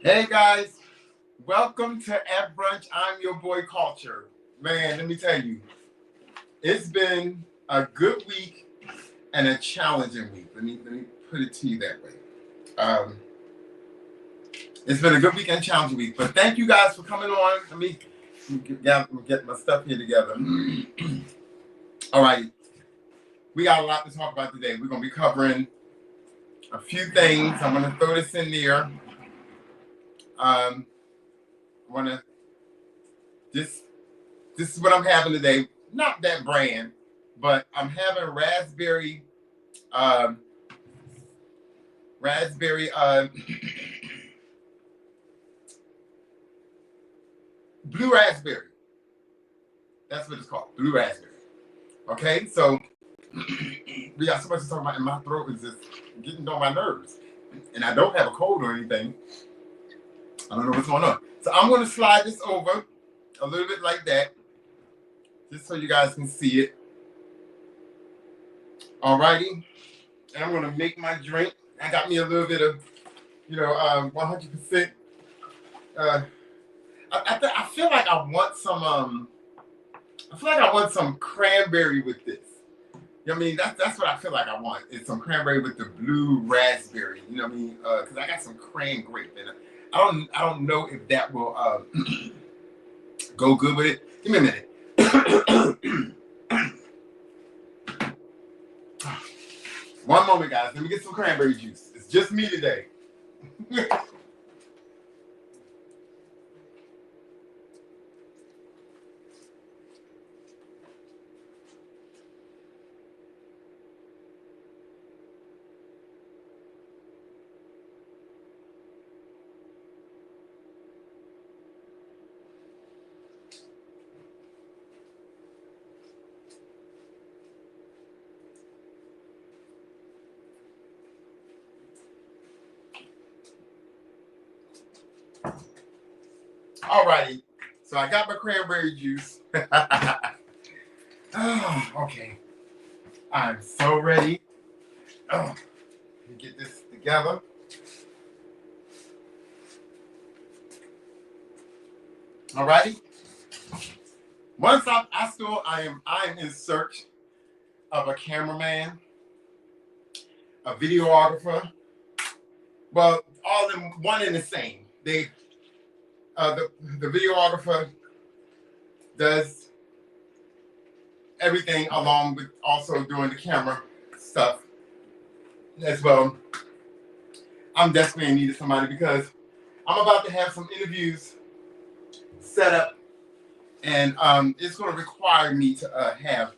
Hey guys, welcome to F Brunch. I'm your boy Culture. Man, let me tell you, it's been a good week and a challenging week. Let me put it to you that way. Um, it's been a good week and a challenging week. But thank you guys for coming on. Let me get my stuff here together. All right, we got a lot to talk about today. We're gonna be covering a few things. I'm gonna throw this in there. I wanna this this is what I'm having today. Not that brand, but I'm having um, raspberry, blue raspberry. That's what it's called, blue raspberry. Okay, so we got so much to talk about, and my throat is just getting on my nerves. And I don't have a cold or anything. I don't know what's going on. So I'm going to slide this over a little bit like that, just so you guys can see it. Alrighty, and I'm going to make my drink. I got me a little bit of, 100%. Uh, I feel like I want some. I feel like I want some cranberry with this. You know what I mean? That's what I feel like I want. It's some cranberry with the blue raspberry. You know what I mean? Because I got some cran grape in it. I don't know if that will go good with it. Give me a minute. One moment, guys. Let me get some cranberry juice. It's just me today. Alrighty. So I got my cranberry juice. Oh, okay. I'm so ready. Oh, let me get this together. Alrighty. Once I am in search of a cameraman, a videographer. Well, all in one and the same. The videographer does everything along with also doing the camera stuff as well. I'm desperately in need of somebody because I'm about to have some interviews set up, and it's going to require me to have.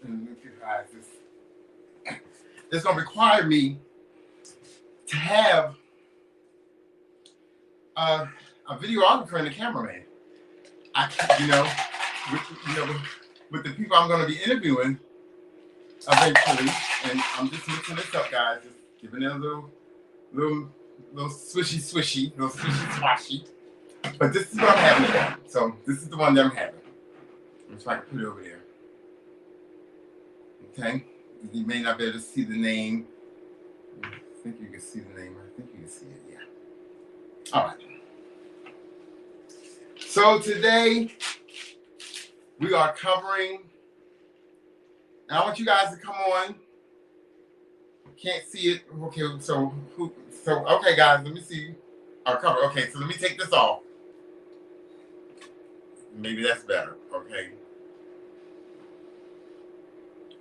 It's going to require me to have uh, a videographer and a cameraman. I, you know, with the people I'm going to be interviewing eventually, and I'm just mixing this up, guys. Just giving it a little, little little swishy swashy. But this is what I'm having today. So this is the one that I'm having. I'm trying to put it over there. Okay, you may not be able to see the name. I think you can see the name. I think you can see it. Yeah. All right. So today we are covering, and I want you guys to come on. Can't see it. Okay, okay, guys, let me see our cover. Okay, so let me take this off. Maybe that's better. Okay.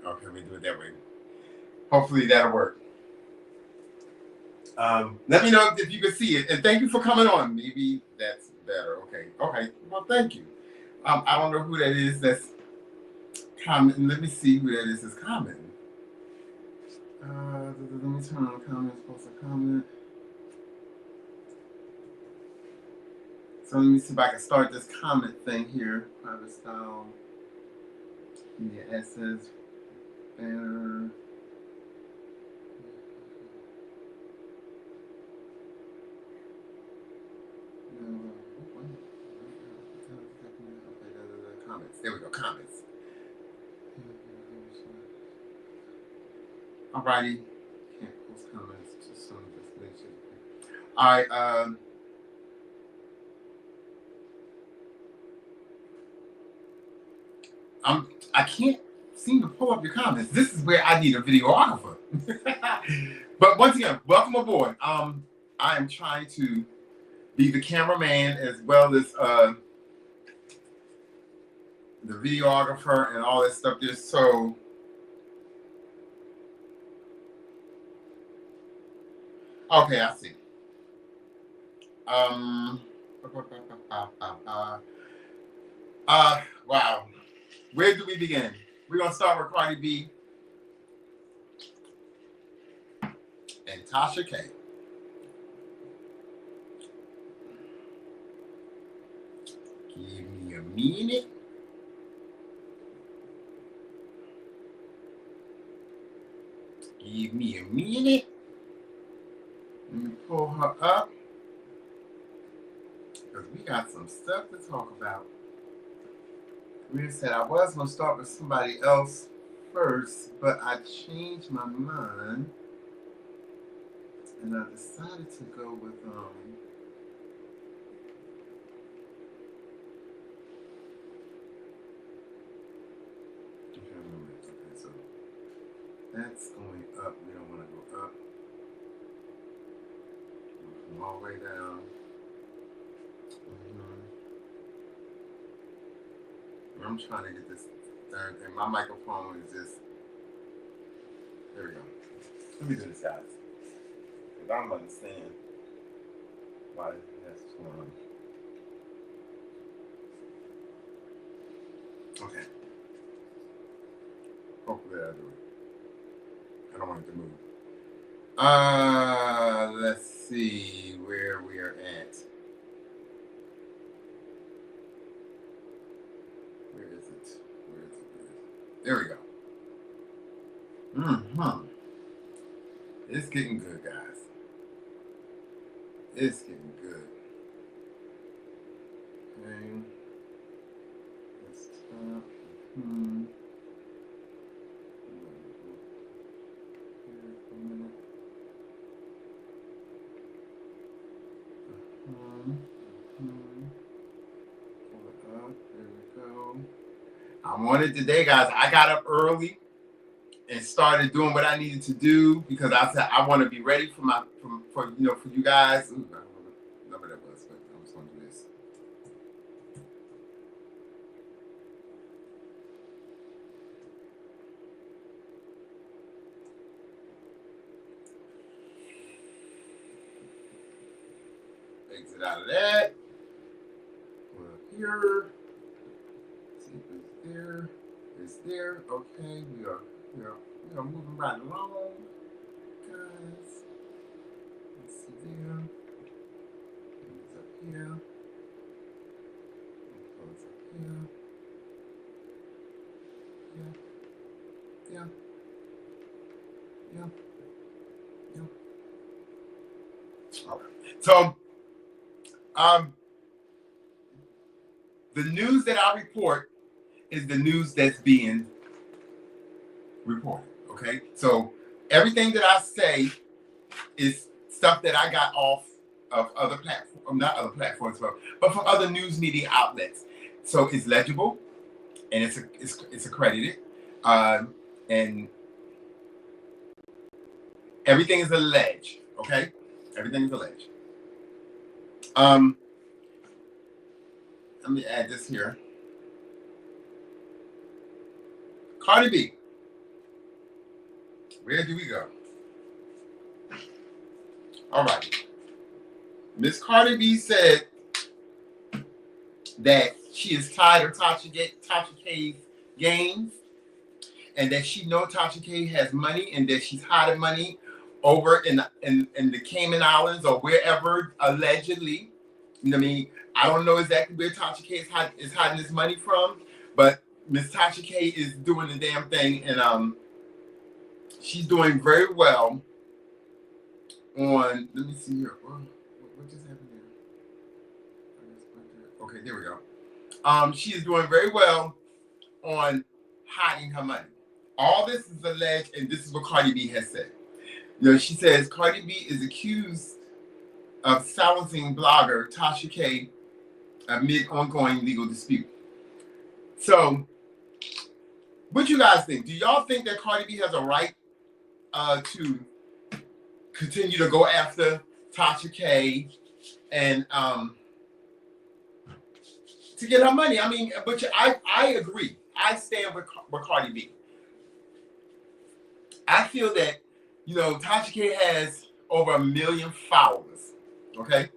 Okay, let me do it that way. Hopefully that'll work. Let me know if you can see it, and thank you for coming on. Maybe that's better. Okay. Okay. Well, thank you. I don't know who that is. That's commenting. Let me see who that is. That's commenting. Let me turn on the comments. Post a comment. So let me see if I can start this comment thing here. Private style. Media assets. Banner. Comments. There we go. Comments. Alrighty. Can't post comments. Just some destination. All right. I can't seem to pull up your comments. This is where I need a videographer. But once again, welcome aboard. I am trying to be the cameraman as well as the videographer and all that stuff there. So okay, I see. Wow. Where do we begin? We're gonna start with Cardi B and Tasha K. Give me a minute. Give me a minute. Let me pull her up. Because we got some stuff to talk about. We said I was going to start with somebody else first, but I changed my mind. And I decided to go with okay, so that's going up. We don't want to go up. Come all the way down. I'm trying to get this third thing. My microphone is just. There we go. Let me do this, guys. Because I don't understand why that's going on. Okay. Hopefully I do it. I don't want it to move. Let's see where we are at. Where is it? There we go. It's getting good, guys. It's getting good. Okay. Let's stop. Here for a minute. Pull it up. There we go. I'm on it today, guys. I got up early and started doing what I needed to do because I said I want to be ready for you guys. Ooh, I don't know what that was, but I'm just gonna do this. Exit out of that. Go up here. See if it's there. It's there. Okay, we are moving right along, guys. Let's see there. It's up here. It's up here. Yeah. All right. So, the news that I report is the news that's being reported. Okay, so everything that I say is stuff that I got off of other platforms, not other platforms, but from other news media outlets. So it's legible and it's accredited, and everything is alleged. Okay, everything is alleged. Let me add this here. Cardi B. Where do we go? All right. Miss Cardi B said that she is tired of Tasha K's games and that she knows Tasha K has money and that she's hiding money over in the Cayman Islands or wherever allegedly. You know what I mean? I don't know exactly where Tasha K is hiding this money from, but Miss Tasha K is doing the damn thing, and she's doing very well on. Let me see here. What just happened there? Okay, there we go. She is doing very well on hiding her money. All this is alleged, and this is what Cardi B has said. You know, she says Cardi B is accused of silencing blogger Tasha K amid ongoing legal dispute. So What you guys think? Do y'all think that Cardi B has a right to continue to go after Tasha K and to get her money? I mean, but I agree. I stand with Cardi B. I feel that, you know, Tasha K has over 1 million followers, okay?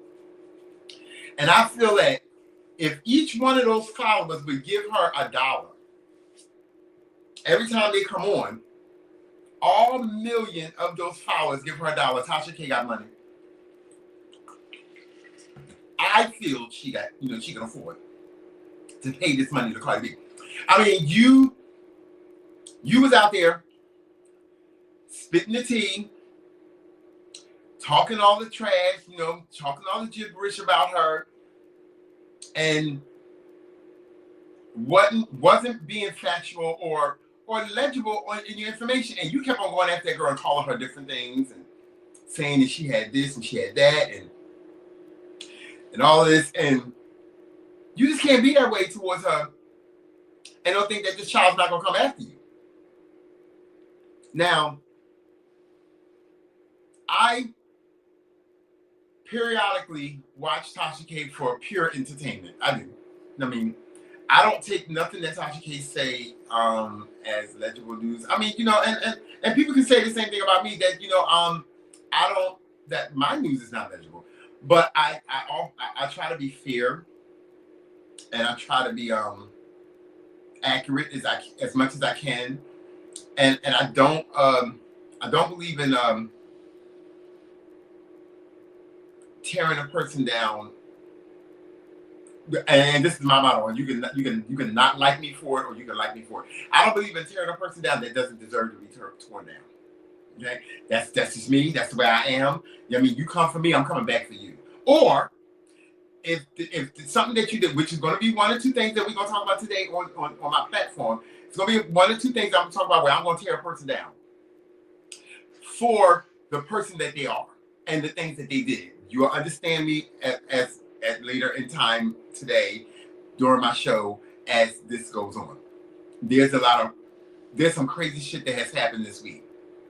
And I feel that if each one of those followers would give her $1 every time they come on, all 1 million of those followers give her $1. Tasha K got money. I feel she got, you know, she can afford to pay this money to Cardi B. I mean, you was out there spitting the tea, talking all the trash, you know, talking all the gibberish about her, and wasn't being factual or legible in your information, and you kept on going after that girl and calling her different things and saying that she had this and she had that and all this, and you just can't be that way towards her and don't think that this child's not gonna come after you. Now, I periodically watch Tasha K for pure entertainment. I do. I mean, I don't take nothing that Tasha K say as legible news. I mean, you know, and people can say the same thing about me, that, you know, I don't, that my news is not legible. But I try to be fair, and I try to be accurate as much as I can, and I don't believe in tearing a person down. And this is my motto, and you can not like me for it, or you can like me for it. I don't believe in tearing a person down that doesn't deserve to be torn down. Okay, that's just me. That's the way I am. I mean, you come for me, I'm coming back for you. Or if something that you did, which is going to be one or two things that we're going to talk about today on my platform, it's going to be one or two things I'm going to talk about where I'm going to tear a person down for the person that they are and the things that they did. You'll understand me as later in time today during my show as this goes on. There's some crazy shit that has happened this week.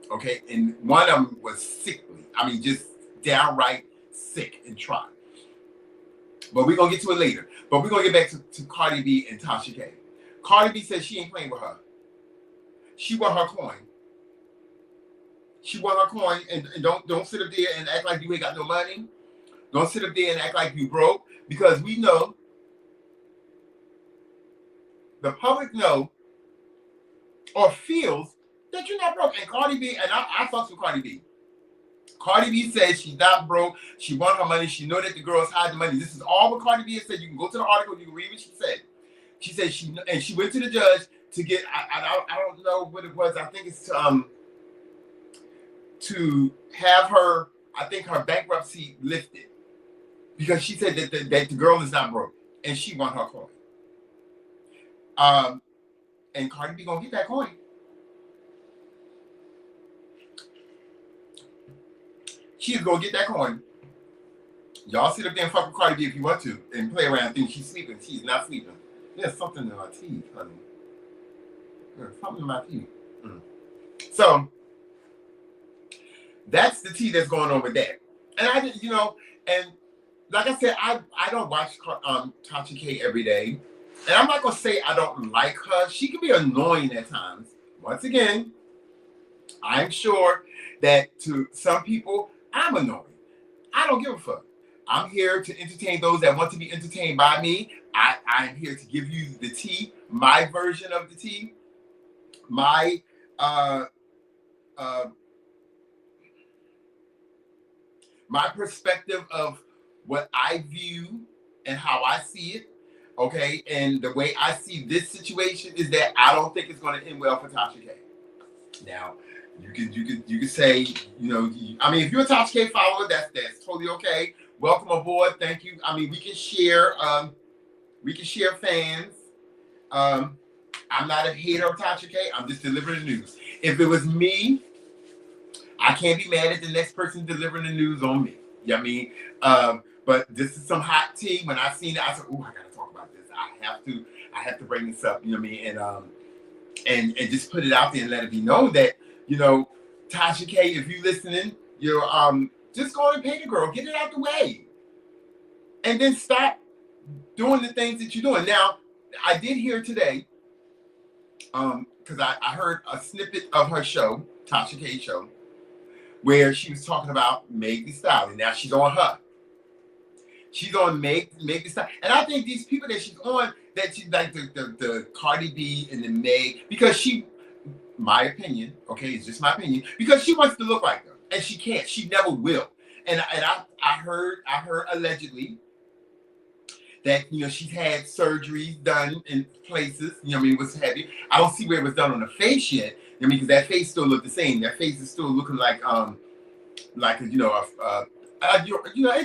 Okay, and one of them was sickly. I mean, just downright sick and try. But we're gonna get to it later. But we're gonna get back to Cardi B and Tasha K. Cardi B says she ain't playing with her. She want her coin. She want her coin, and don't sit up there and act like you ain't got no money. Don't sit up there and act like you broke, because we know, the public know or feels that you're not broke. And Cardi B, and I fucks with Cardi B. Cardi B says she's not broke. She want her money. She know that the girls hide the money. This is all what Cardi B has said. You can go to the article. You can read what she said. She said she went to the judge to get, I don't know what it was. I think it's to have her, I think her bankruptcy lifted, because she said that the girl is not broke and she want her coin. And Cardi B gonna get that coin. She's gonna get that coin. Y'all sit up there and fuck with Cardi B if you want to, and play around and think she's sleeping. She's not sleeping. There's something in my teeth, honey. There's something in my teeth. So that's the tea that's going on with that. And I just, you know, and like I said, I don't watch Tasha K every day. And I'm not gonna say I don't like her. She can be annoying at times. Once again, I'm sure that to some people, I'm annoying. I don't give a fuck. I'm here to entertain those that want to be entertained by me. I'm here to give you the tea, my version of the tea, my my perspective of what I view and how I see it. Okay, and the way I see this situation is that I don't think it's going to end well for Tasha K. Now, you can say, you know, I mean, if you're a Tasha K follower, that's totally okay. Welcome aboard. Thank you. I mean, we can share fans. I'm not a hater of Tasha K. I'm just delivering the news. If it was me, I can't be mad at the next person delivering the news on me. You know what I mean? But this is some hot tea. When I seen it, I said, "Oh, I gotta talk about this. I have to bring this up." You know what I mean? and just put it out there and let it be known that, Tasha K, if you listening, you're just go and pay the girl, get it out the way, and then stop doing the things that you're doing. Now, I did hear today, because I heard a snippet of her show, Tasha K's show, where she was talking about Meg Thee Stallion. Now she's on her. She's on Meg Thee Stallion. And I think these people that she's on, that she like the Cardi B and the Meg, because she, my opinion, okay, it's just my opinion, because she wants to look like them. And she can't. She never will. And I heard allegedly that, she's had surgeries done in places, what's heavy. I don't see where it was done on the face yet. Because that face still looked the same. That face is still looking like it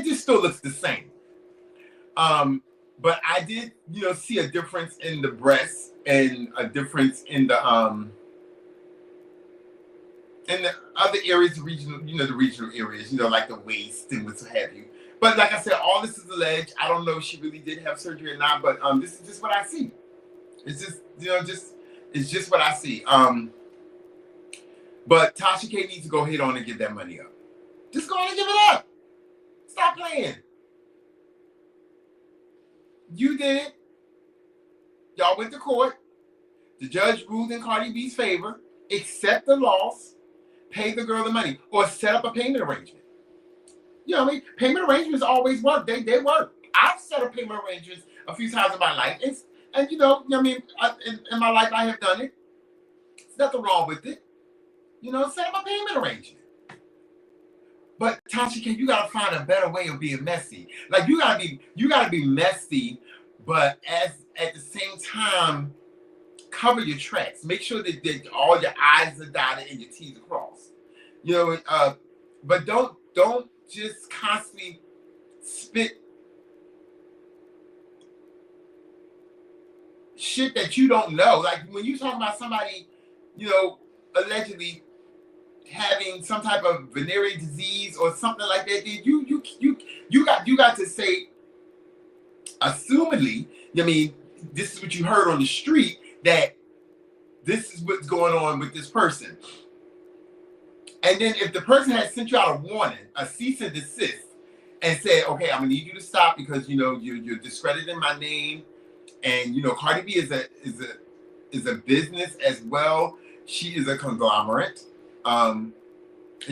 just still looks the same. But I did, see a difference in the breasts and a difference in the other areas, the regional areas, like the waist and what have you. But like I said, all this is alleged. I don't know if she really did have surgery or not, but this is just what I see. It's just, it's just what I see. But Tasha K needs to go ahead on and give that money up. Just go ahead and give it up. Stop playing. You did it. Y'all went to court. The judge ruled in Cardi B's favor. Accept the loss. Pay the girl the money. Or set up a payment arrangement. You know what I mean? Payment arrangements always work. They work. I've set up payment arrangements a few times in my life. And in my life I have done it. There's nothing wrong with it. Set up a payment arrangement. But Tasha K, you gotta find a better way of being messy. Like you gotta be messy, but at the same time, cover your tracks. Make sure that all your I's are dotted and your T's are crossed. But don't just constantly spit shit that you don't know. Like when you talk about somebody, allegedly having some type of venereal disease or something like that, you got to say, assumedly, this is what you heard on the street, that this is what's going on with this person. And then if the person has sent you out a warning, a cease and desist, and said, okay, I'm gonna need you to stop because you're discrediting my name, and Cardi B is a business as well. She is a conglomerate, and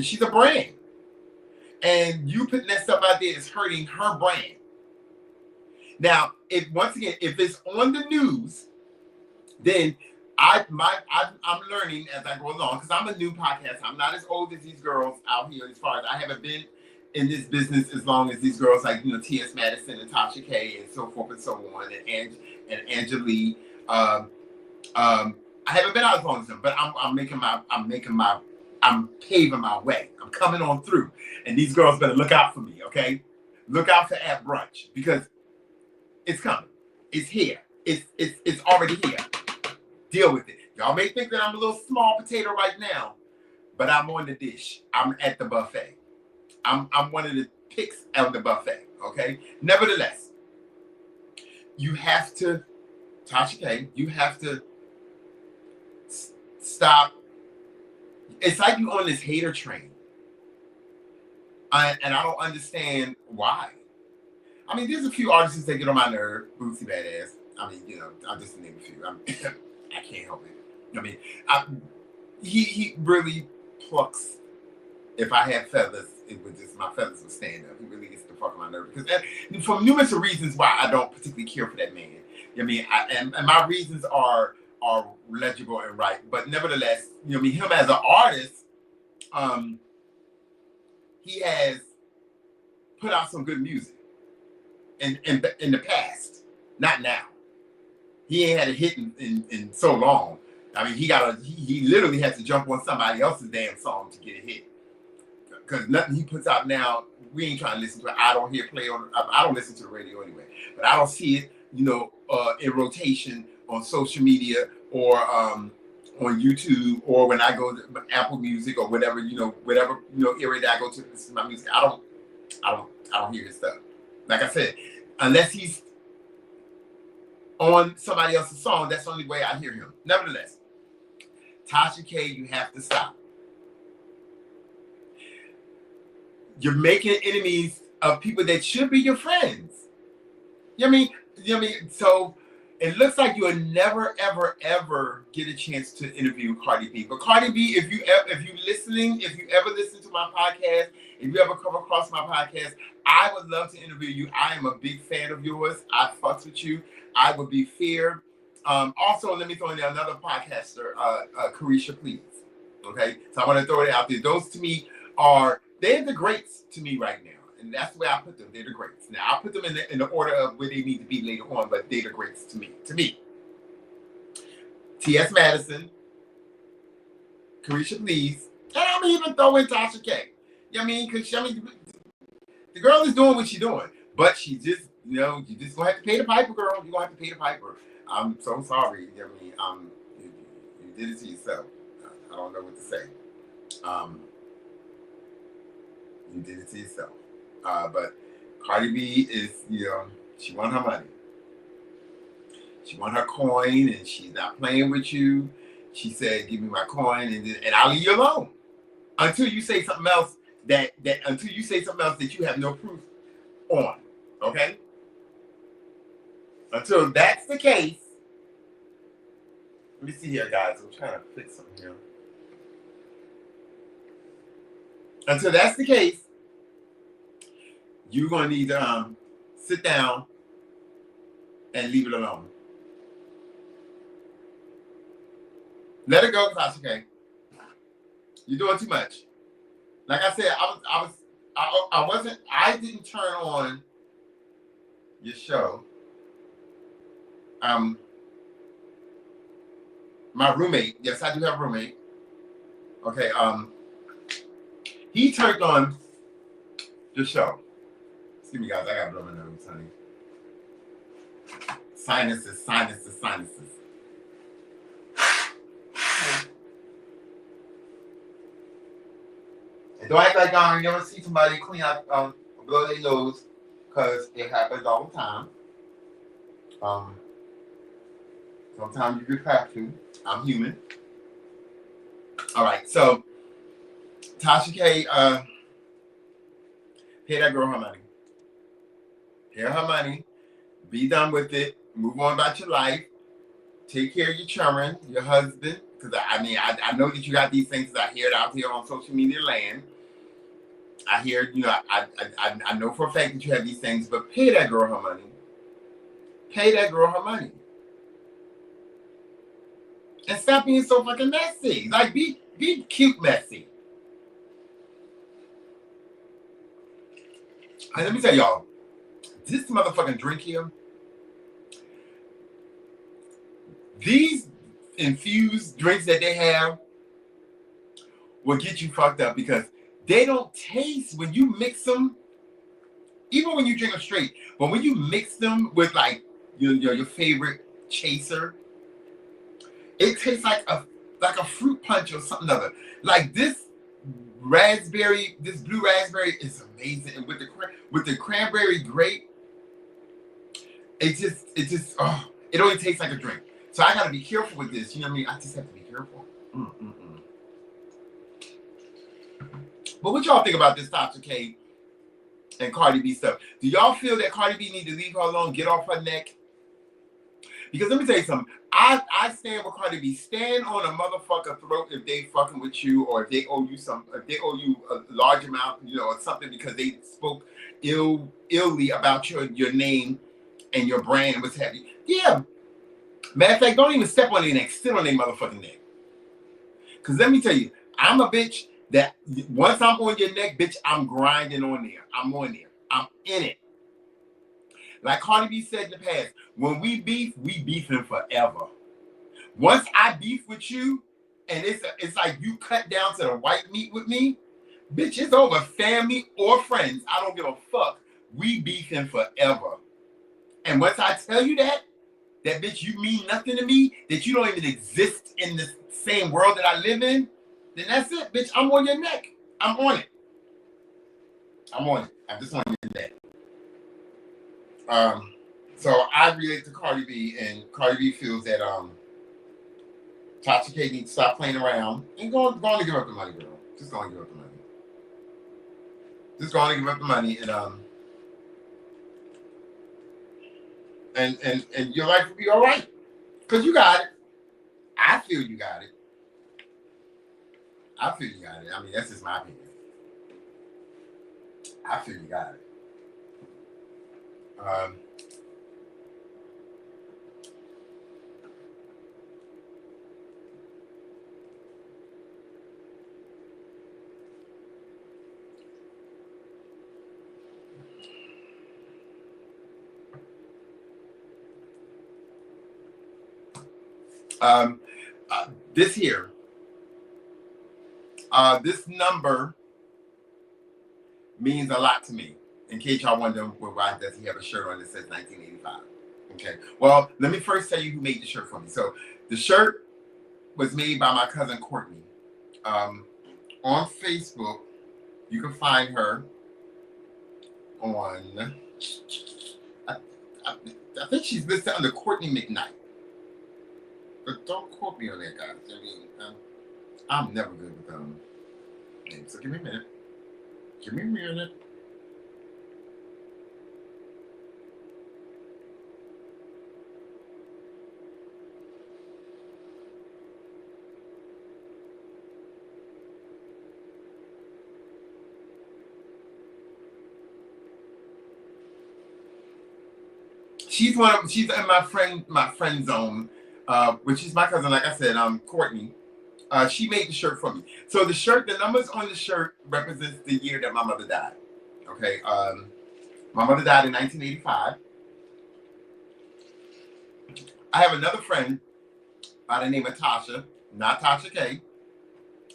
she's a brand. And you putting that stuff out there is hurting her brand. Now, if it's on the news, then I'm learning as I go along, because I'm a new podcast. I'm not as old as these girls out here, as far as I haven't been in this business as long as these girls like T.S. Madison and Tasha K and so forth and so on, and Angela. I haven't been out as long as them, but I'm paving my way. I'm coming on through, and these girls better look out for me, okay? Look out for At Brunch, because it's coming. It's here. It's already here. Deal with it. Y'all may think that I'm a little small potato right now, but I'm on the dish. I'm at the buffet. I'm one of the picks of the buffet, okay? Nevertheless, you have to, Tasha K, you have to stop. It's like you on this hater train. And I don't understand why. There's a few artists that get on my nerve. Bootsy Badass. I'll just name a few. I can't help it. He really plucks. If I had feathers, my feathers would stand up. He really gets the fuck on my nerve, because for numerous reasons why I don't particularly care for that man. And my reasons are legible and right, but nevertheless, him as an artist, he has put out some good music in the past, not now. He ain't had a hit in so long. He literally has to jump on somebody else's damn song to get a hit. Because nothing he puts out now, we ain't trying to listen to it. I don't listen to the radio anyway. But I don't see it, in rotation on social media or on YouTube, or when I go to Apple Music or whatever, area that I go to listen to my music. I don't hear his stuff. Like I said, unless he's on somebody else's song, that's the only way I hear him. Nevertheless, Tasha K, you have to stop. You're making enemies of people that should be your friends. You know what I mean? You know what I mean? So it looks like you'll never, ever, ever get a chance to interview Cardi B. But Cardi B, if you ever listen to my podcast, if you ever come across my podcast, I would love to interview you. I am a big fan of yours. I fucks with you. I would be fair. Also, let me throw in another podcaster, Carisha, please. Okay, so I want to throw it out there. Those to me they're the greats to me right now. And that's the way I put them. They're the greats. Now, I put them in the order of where they need to be later on, but they're the greats to me. T.S. Madison, Carisha Please, and I'm even throw in Tasha K. You know what I mean? Because the girl is doing what she's doing, but she just, you just gonna have to pay the piper, girl. You're gonna have to pay the piper. I'm so sorry. You know what I mean? You did it to yourself. I don't know what to say. You did it to yourself. But Cardi B is, she won her money. She won her coin, and she's not playing with you. She said, "Give me my coin, and I'll leave you alone until you say something else that you have no proof on." Okay. Until that's the case. Let me see here, guys. I'm trying to fix something here. Until that's the case, you're going to need to sit down and leave it alone. Let it go, Tasha K. You're doing too much. Like I said, I didn't turn on your show. My roommate, yes, I do have a roommate. Okay, he turned on the show. Excuse me, guys, I got blow my nose, honey. Sinuses. And don't act like you ever see somebody clean out, blow their nose, because it happens all the time. Sometimes you just have to. I'm human. All right, so Tasha K, pay that girl her money. Pay her money. Be done with it. Move on about your life. Take care of your children, your husband. Because I know that you got these things. I hear it out here on social media land. I hear, I know for a fact that you have these things, but pay that girl her money. Pay that girl her money. And stop being so fucking messy. Like, be cute messy. And let me tell y'all, this motherfucking drink here, these infused drinks that they have will get you fucked up because they don't taste when you mix them, even when you drink them straight, but when you mix them with like your favorite chaser, it tastes like a fruit punch or something other. Like this blue raspberry is amazing, and with the cranberry grape, it only tastes like a drink. So I gotta be careful with this. You know what I mean? I just have to be careful. But what y'all think about this Tasha K and Cardi B stuff? Do y'all feel that Cardi B need to leave her alone, get off her neck? Because let me tell you something. I stand with Cardi B. Stand on a motherfucker throat if they fucking with you, or if they owe you a large amount, or something because they spoke illy about your name and your brand and what's happening. Yeah. Matter of fact, don't even step on their neck. Sit on their motherfucking neck. Because let me tell you, I'm a bitch that once I'm on your neck, bitch, I'm grinding on there. I'm on there. I'm in it. Like Cardi B said in the past, when we beef, we beefing forever. Once I beef with you, and it's like you cut down to the white meat with me, bitch, it's over. Family or friends, I don't give a fuck. We beefing forever. And once I tell you that bitch, you mean nothing to me, that you don't even exist in the same world that I live in, then that's it, bitch. I'm on your neck. I'm on it. I'm just on your neck. So I relate to Cardi B, and Cardi B feels that Tasha K needs to stop playing around and go on to give up the money, girl. Just go on and give up the money. Just go on and give up the money, and your life will be all right. Because you got it. I feel you got it. I feel you got it. I mean, that's just my opinion. I feel you got it. This here, this number means a lot to me. In case y'all wonder why does he have a shirt on that says 1985? Okay. Well, let me first tell you who made the shirt for me. So the shirt was made by my cousin Courtney. On Facebook, you can find her on. I think she's listed under Courtney McKnight. But don't quote me on that, guys. I mean, I'm never good with names. So give me a minute. Give me a minute. She's in my friend zone, which is my cousin, like I said, Courtney. She made the shirt for me. So the numbers on the shirt represents the year that my mother died. Okay. My mother died in 1985. I have another friend by the name of Tashia, not Tasha K.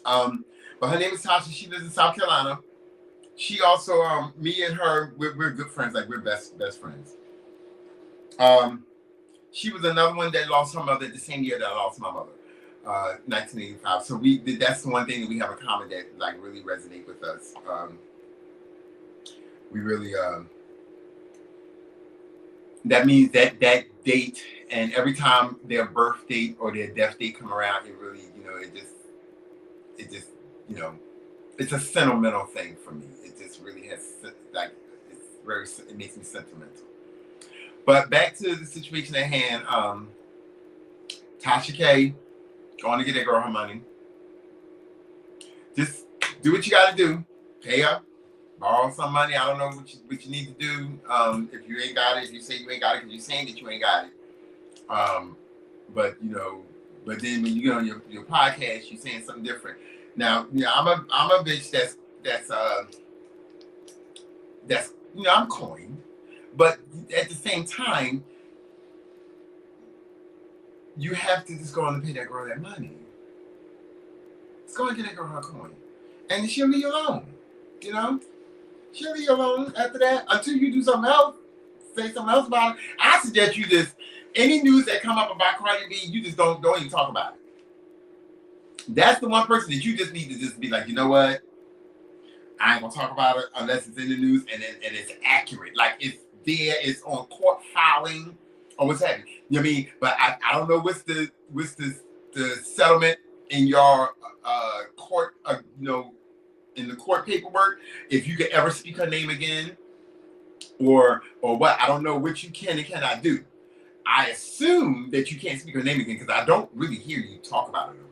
But her name is Tashia. She lives in South Carolina. She also, me and her, we're good friends. Like we're best friends. She was another one that lost her mother the same year that I lost my mother, 1985. So that's the one thing that we have in common that like really resonate with us. We really, that means that date, and every time their birth date or their death date come around, it really, it just, it's a sentimental thing for me. It just really has like, it makes me sentimental. But back to the situation at hand, Tasha K, going to get that girl her money. Just do what you got to do. Pay up, borrow some money. I don't know what you need to do. If you ain't got it, if you say you ain't got it, because you're saying that you ain't got it. But then when you get on your podcast, you're saying something different. Now, I'm a bitch that's I'm coin. But at the same time, you have to just go on and pay that girl that money. Just go and get that girl her coin. And she'll leave you alone. She'll leave you alone after that until you do something else. Say something else about it. I suggest you just, any news that come up about Cardi B, you just don't even talk about it. That's the one person that you just need to just be like, you know what? I ain't gonna talk about it unless it's in the news and it's accurate. Like it's on court filing or what's happening. You know what I mean? But I don't know what's the settlement in your court, in the court paperwork, if you could ever speak her name again or what. I don't know what you can and cannot do. I assume that you can't speak her name again because I don't really hear you talk about it anymore.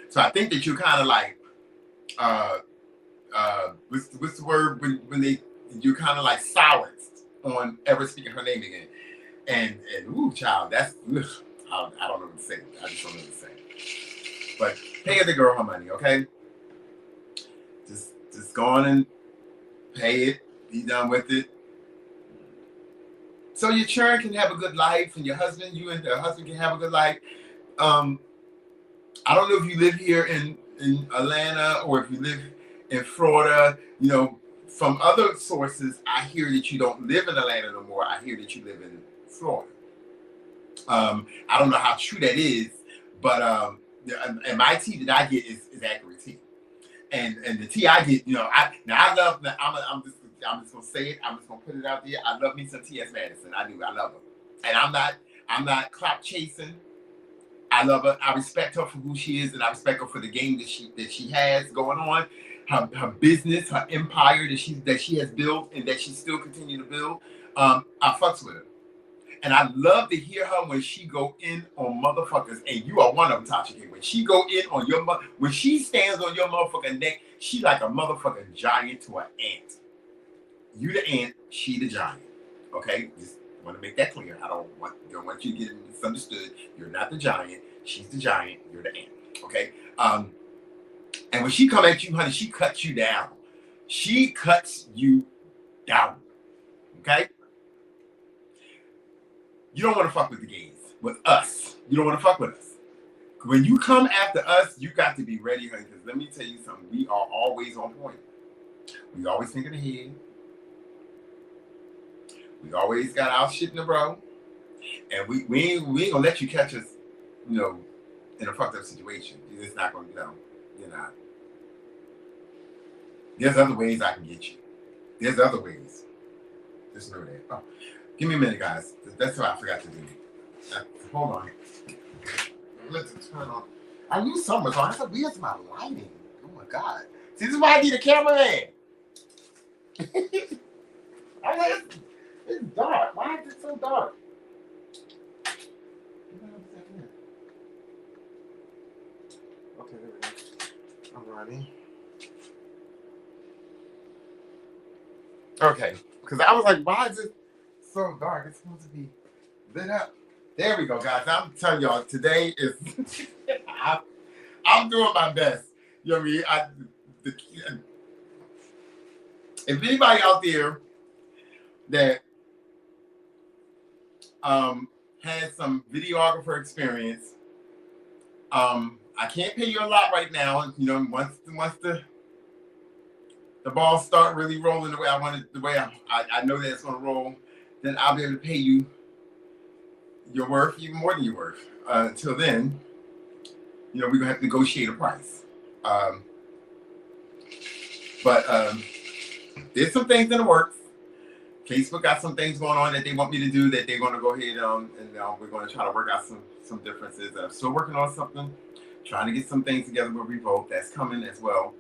So I think that you're kind of like what's the word when you're kind of like silenced on ever speaking her name again. And ooh, child, that's I don't know what to say. I just don't know what to say. But pay the girl her money, okay? Just go on and pay it. Be done with it. So your children can have a good life, and you and her husband can have a good life. I don't know if you live here in Atlanta or if you live in Florida. From other sources, I hear that you don't live in Atlanta no more. I hear that you live in Florida. I don't know how true that is, but and my tea that I get is accurate tea, and the tea I get, I love. I'm just gonna say it. I'm just gonna put it out there. I love me some T.S. Madison. I do. I love her, and I'm not clout chasing. I love her. I respect her for who she is, and I respect her for the game that she has going on, her business, her empire that she has built and that she still continue to build. I fucks with her. And I love to hear her when she go in on motherfuckers, and you are one of them, Tashia. When she go in on your when she stands on your motherfucking neck, she like a motherfucking giant to an ant. You the ant, she the giant. Okay, just want to make that clear. I don't want you to get misunderstood. You're not the giant. She's the giant. You're the ant. Okay. And when she come at you, honey, she cuts you down. She cuts you down. Okay. You don't want to fuck with the gays, with us. You don't want to fuck with us. When you come after us, you got to be ready, honey. Because let me tell you something. We are always on point. We always thinking ahead. We always got our shit in the bro. And we ain't gonna let you catch us, you know, in a fucked up situation. You're just not gonna, you're not. There's other ways I can get you. There's other ways. Just know that. Oh, give me a minute, guys. That's what I forgot to do. Hold on. Let's turn on. I knew something was on. I said, where's my lighting? Oh my God. See, this is why I need a cameraman. I'm like, it's dark. Why is it so dark? Okay, there we go. I'm running. Okay, because I was like, why is it so dark? It's supposed to be lit up. There we go, guys. I'm telling y'all, today is I'm doing my best. You know what I mean? If anybody out there that has some videographer experience, I can't pay you a lot right now. You know, once the balls start really rolling the way I want it, the way I know that it's going to roll, then I'll be able to pay you your worth, even more than your worth. Until then, you know, we're going to have to negotiate a price. But there's some things in the works. Facebook got some things going on that they want me to do that they're going to go ahead and we're going to try to work out some differences. I'm still working on something, trying to get some things together with Revolt. That's coming as well.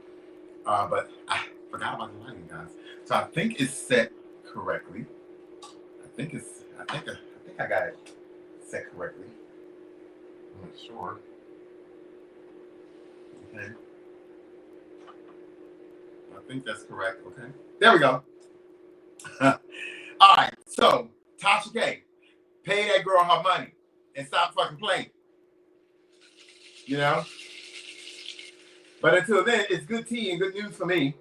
But I forgot about the lighting, guys. So I think it's set correctly. I think I got it set correctly. I'm not sure. Okay. I think that's correct. Okay. There we go. All right. So, Tasha K, pay that girl her money and stop fucking playing. You know? But until then, it's good tea and good news for me.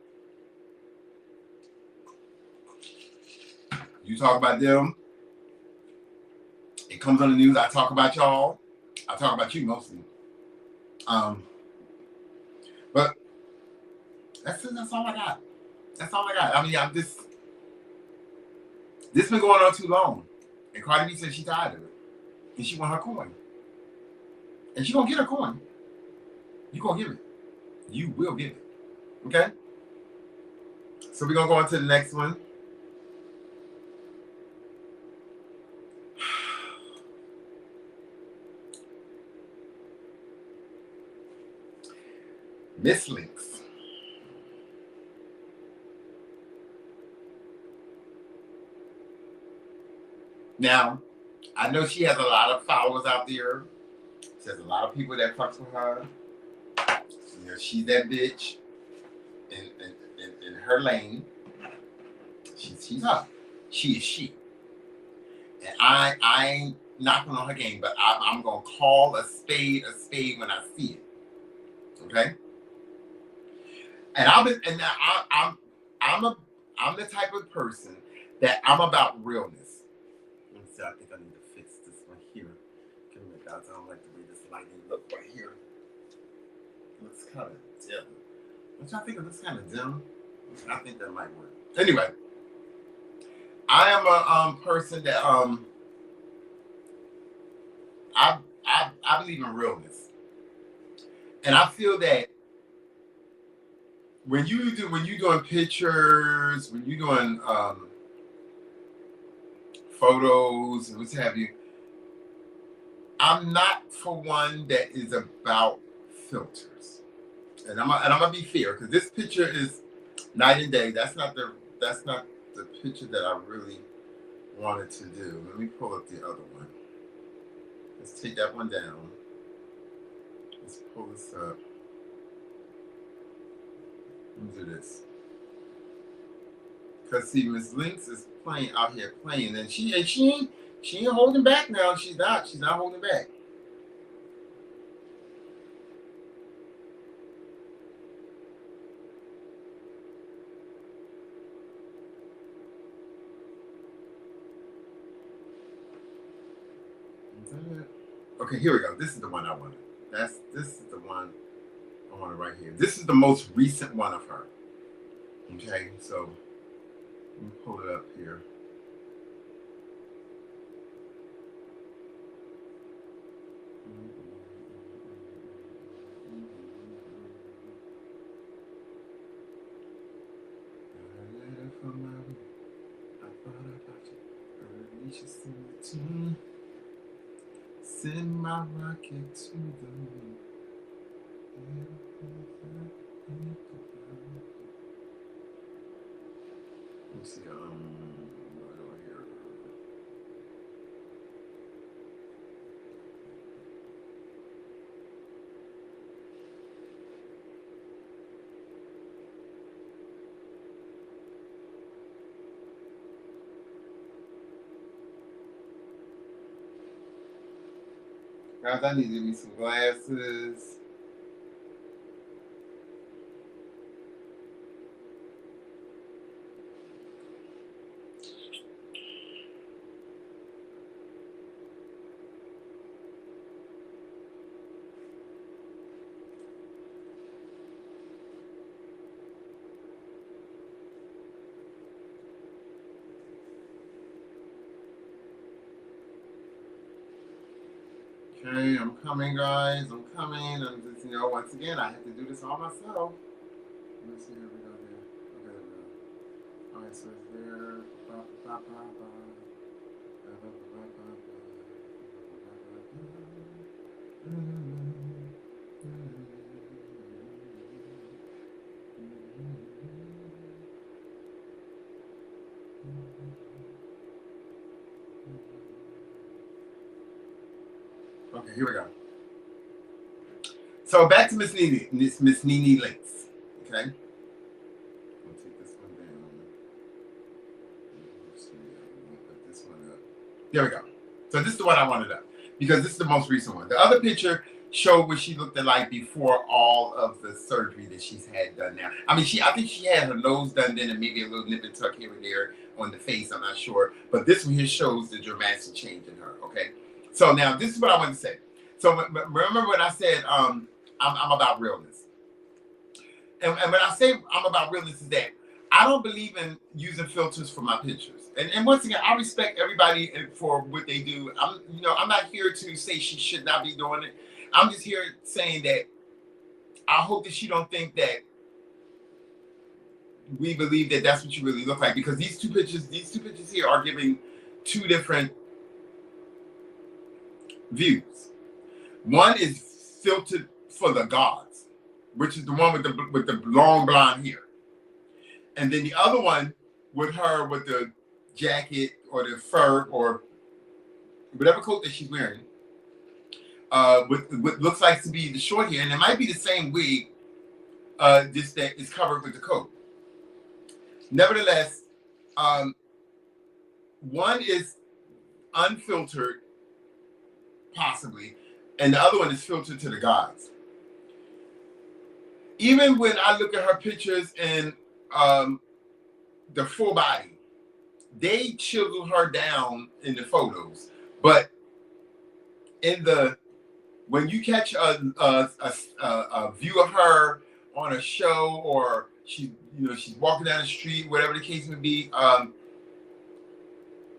You talk about them. It comes on the news. I talk about y'all. I talk about you mostly. But that's all I got. That's all I got. I mean, this been going on too long. And Cardi B said she tired of it. And she want her coin. And she gonna get her coin. You gonna give it. You will give it. Okay? So we're gonna go on to the next one. Miss Links. Now, I know she has a lot of followers out there. She has a lot of people that fucks with her. You know, she's that bitch in her lane. She's her. She is she. And I ain't knocking on her game, but I'm gonna call a spade when I see it. Okay? And I'm the type of person that I'm about realness. Let me see, I think I need to fix this one here. Give me a guys, I don't like the way this lighting look right here. It looks kind of dim. Don't y'all think it looks kind of dim? I think that might work. Anyway, I am a person that I believe in realness, and I feel that when you doing pictures, when you doing photos, and what have you, I'm not for one that is about filters, and I'm gonna be fair because this picture is night and day. That's not the picture that I really wanted to do. Let me pull up the other one. Let's take that one down. Let's pull this up. Let me do this. Cause see, Miss Lynx is playing out here playing, and she ain't holding back now. She's not holding back. Okay, here we go. This is the one I wanted. This is the one I wanted right here. This is the most recent one of her. Okay, so let me pull it up here. Send my rocket to the moon. Let's see, right over here. Guys, I need to give me some glasses. Okay, I'm coming, guys. I'm coming. I'm just, once again, I have to do this all myself. Let's see, here we go. There. Okay, there we go. All right, so it's there. Okay, here we go. So back to Miss Nene Lynx. Okay. I'll take this one down. Put this one up. There we go. So this is the one I wanted up because this is the most recent one. The other picture showed what she looked like before all of the surgery that she's had done now. I think she had her nose done then and maybe a little nip and tuck here and there on the face. I'm not sure. But this one here shows the dramatic change in her. Okay. So now this is what I want to say. So remember when I said I'm about realness. And when I say I'm about realness is that I don't believe in using filters for my pictures. And once again, I respect everybody for what they do. I'm not here to say she should not be doing it. I'm just here saying that I hope that she don't think that we believe that that's what you really look like, because these two pictures here are giving two different views. One is filtered for the gods, which is the one with the long blonde hair, and then the other one with her with the jacket or the fur or whatever coat that she's wearing, with what looks like to be the short hair, and it might be the same wig, just that is covered with the coat. Nevertheless, one is unfiltered, possibly, and the other one is filtered to the gods. Even when I look at her pictures and the full body, they chisel her down in the photos, but when you catch a view of her on a show, or she's walking down the street, whatever the case may be,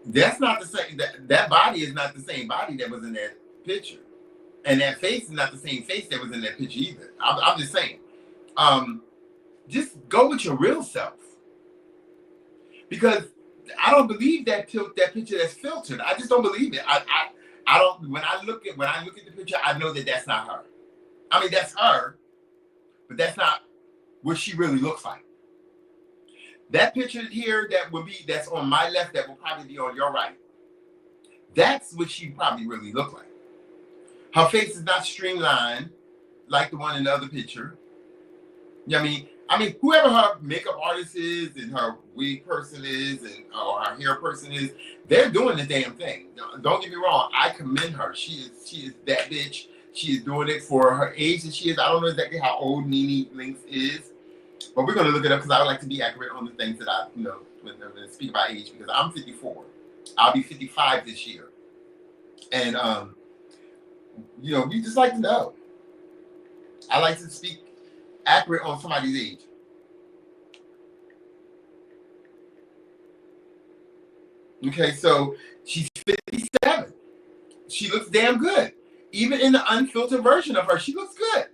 that's not the same. That body is not the same body that was in that picture, and that face is not the same face that was in that picture either. I'm just saying, just go with your real self, because I don't believe that picture that's filtered. I just don't believe it. I don't. When I look at the picture, I know that that's not her. I mean, that's her, but that's not what she really looks like. That picture here, that's on my left, that will probably be on your right. That's what she probably really looked like. Her face is not streamlined like the one in the other picture. You know what I mean, whoever her makeup artist is and her wig person is or her hair person is, they're doing the damn thing. Don't get me wrong. I commend her. She is that bitch. She is doing it for her age that she is. I don't know exactly how old Nene Links is, but we're going to look it up because I would like to be accurate on the things that I, when I speak about age, because I'm 54. I'll be 55 this year. And, we just like to know. I like to speak accurate on somebody's age. Okay, so she's 57. She looks damn good. Even in the unfiltered version of her, she looks good.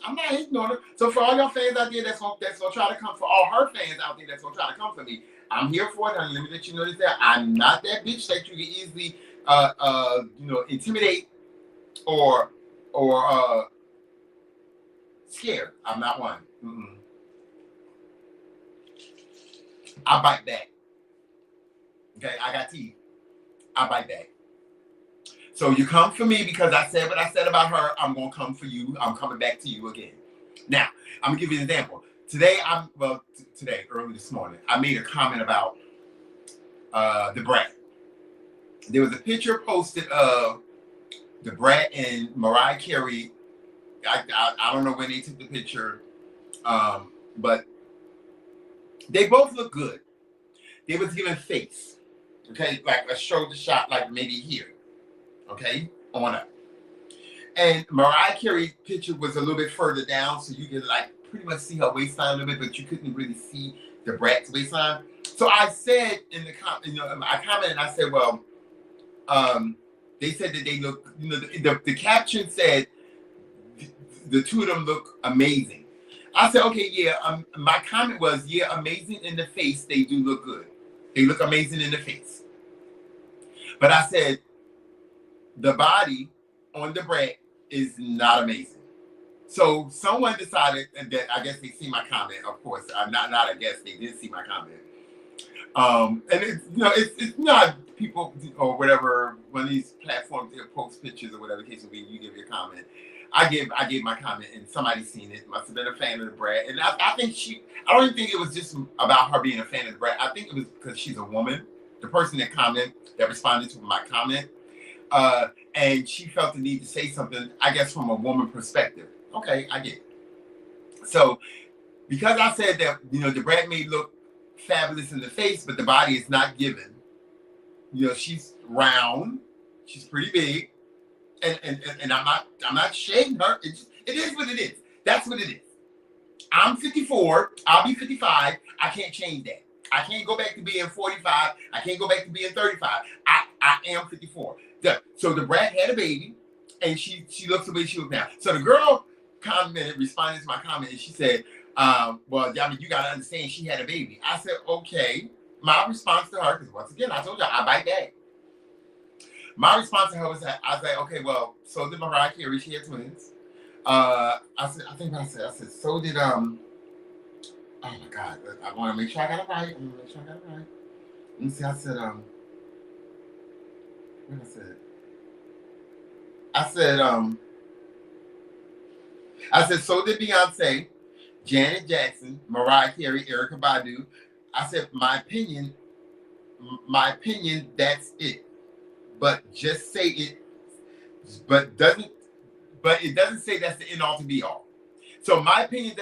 I'm not ignoring her. So for all y'all fans out there that's gonna try to come, for all her fans out there that's gonna try to come for me, I'm here for it, honey. Let me let you know that I'm not that bitch that you can easily intimidate or scared. I'm not one. Mm-mm. I bite back. Okay, I got teeth. I bite back. So you come for me because I said what I said about her. I'm gonna come for you. I'm coming back to you again. Now, I'm gonna give you an example. Today, early this morning, I made a comment about the brat. There was a picture posted of the brat and Mariah Carey. I don't know when they took the picture, but they both look good. They was given face, okay, like a shoulder shot, like maybe here, okay, on up. And Mariah Carey's picture was a little bit further down, so you could like pretty much see her waistline a little bit, but you couldn't really see the brat's waistline. So I said in the I commented and I said, well, they said that they look, the caption said the two of them look amazing. I said, okay, yeah. My comment was, yeah, amazing in the face. They do look good. They look amazing in the face. But I said, the body on the brat is not amazing. So someone decided that, I guess they see my comment. Of course, not I guess they did see my comment. And it's not people or whatever, one of these platforms that post pictures or whatever the case will be, you give your comment. I gave my comment and somebody seen it, must have been a fan of the brat. And I think I don't even think it was just about her being a fan of the brat. I think it was because she's a woman. The person that responded to my comment, and she felt the need to say something, I guess from a woman perspective. Okay, I get it. So because I said that, the brat may look fabulous in the face, but the body is not given. She's round, she's pretty big. And I'm not shading her. It is what it is. That's what it is. I'm 54. I'll be 55. I can't change that. I can't go back to being 45. I can't go back to being 35. I am 54. So the brat had a baby, and she looks the way she looks now. So the girl responded to my comment, and she said, well, I mean, you got to understand she had a baby. I said, okay. My response to her, because once again, I told you, I bite back. My response to her was that I was like, okay, well, so did Mariah Carey. She had twins. I said, so did oh my God, I want to make sure I got it right. Let me see. I said, what I said? I said, so did Beyonce, Janet Jackson, Mariah Carey, Erykah Badu. I said, my opinion, that's it. But just say it, but it doesn't say that's the end all to be all. So my opinion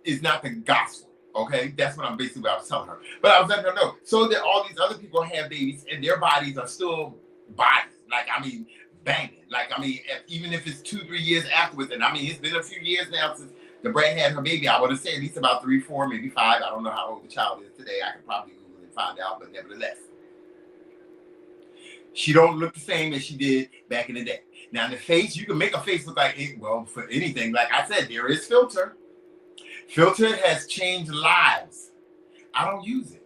is not the gospel. Okay, that's what I was telling her. But I was letting her know. So that all these other people have babies and their bodies are still bodies. Like, I mean, banging. Like, I mean, even if it's 2-3 years afterwards, and I mean, it's been a few years now since the brat had her baby. I would have said at least about 3, 4, maybe 5. I don't know how old the child is today. I could probably Google and find out, but nevertheless. She don't look the same as she did back in the day. Now, in the face, you can make a face look like it, well, for anything. Like I said, there is filter. Filter has changed lives. I don't use it.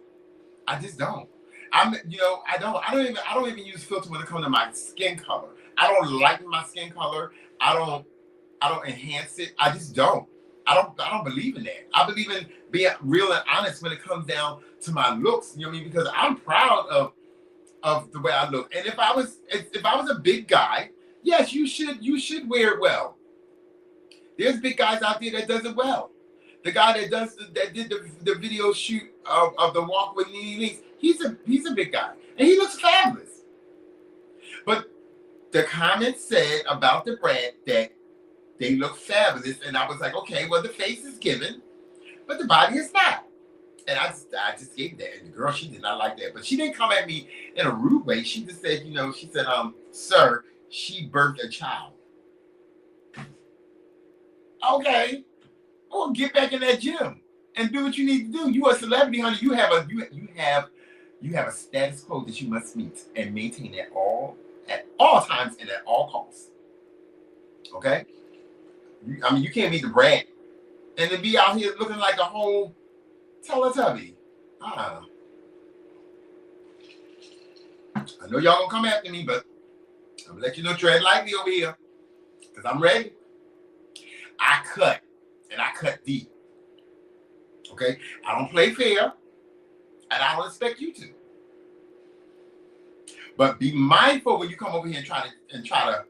I just don't. I don't even use filter when it comes to my skin color. I don't like my skin color. I don't I don't enhance it. I just don't. I don't believe in that. I believe in being real and honest when it comes down to my looks. You know what I mean? Because I'm proud of the way I look. And if I was a big guy, yes, you should wear it well. There's big guys out there that does it well. The guy that did the video shoot of the walk with Nene Leakes, he's a big guy. And he looks fabulous. But the comments said about the brand that they look fabulous. And I was like, okay, well, the face is given, but the body is not. And I just gave that. And the girl, she did not like that. But she didn't come at me in a rude way. She just said, she said, sir, she birthed a child. Okay. Well, get back in that gym and do what you need to do. You are a celebrity, honey. You have a status quo that you must meet and maintain at all times and at all costs. Okay? You can't be the brat and then be out here looking like a whole Teletubby. I know y'all gonna come after me, but I'm gonna let you know, tread lightly over here, because I'm ready. I cut, and I cut deep. Okay? I don't play fair, and I don't expect you to. But be mindful when you come over here and try to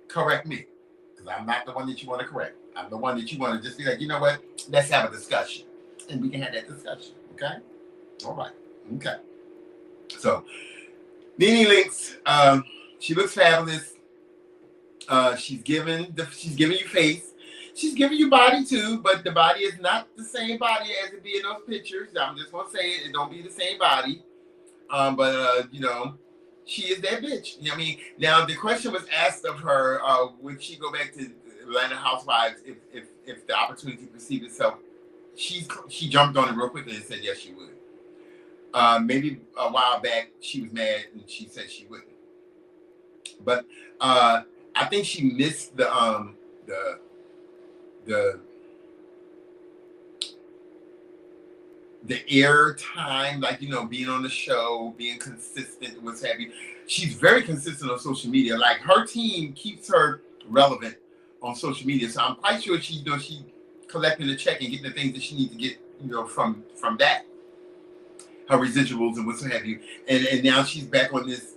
correct me, because I'm not the one that you want to correct. I'm the one that you want to just be like, you know what? Let's have a discussion, and we can have that discussion. Okay? All right. Okay. So, Nene Leakes, she looks fabulous. She's giving you face. She's giving you body too, but the body is not the same body as it be in those pictures. I'm just gonna say it don't be the same body. But she is that bitch. You know what I mean? Now the question was asked of her, would she go back to Atlanta Housewives if the opportunity perceived itself? She jumped on it real quickly and said yes, she would. Maybe a while back she was mad and she said she wouldn't. But I think she missed the air time, like, being on the show, being consistent, what's have you. She's very consistent on social media. Like, her team keeps her relevant on social media. So I'm quite sure she's collecting the check and getting the things that she needs to get, from that. Her residuals and what's have you. And now she's back on this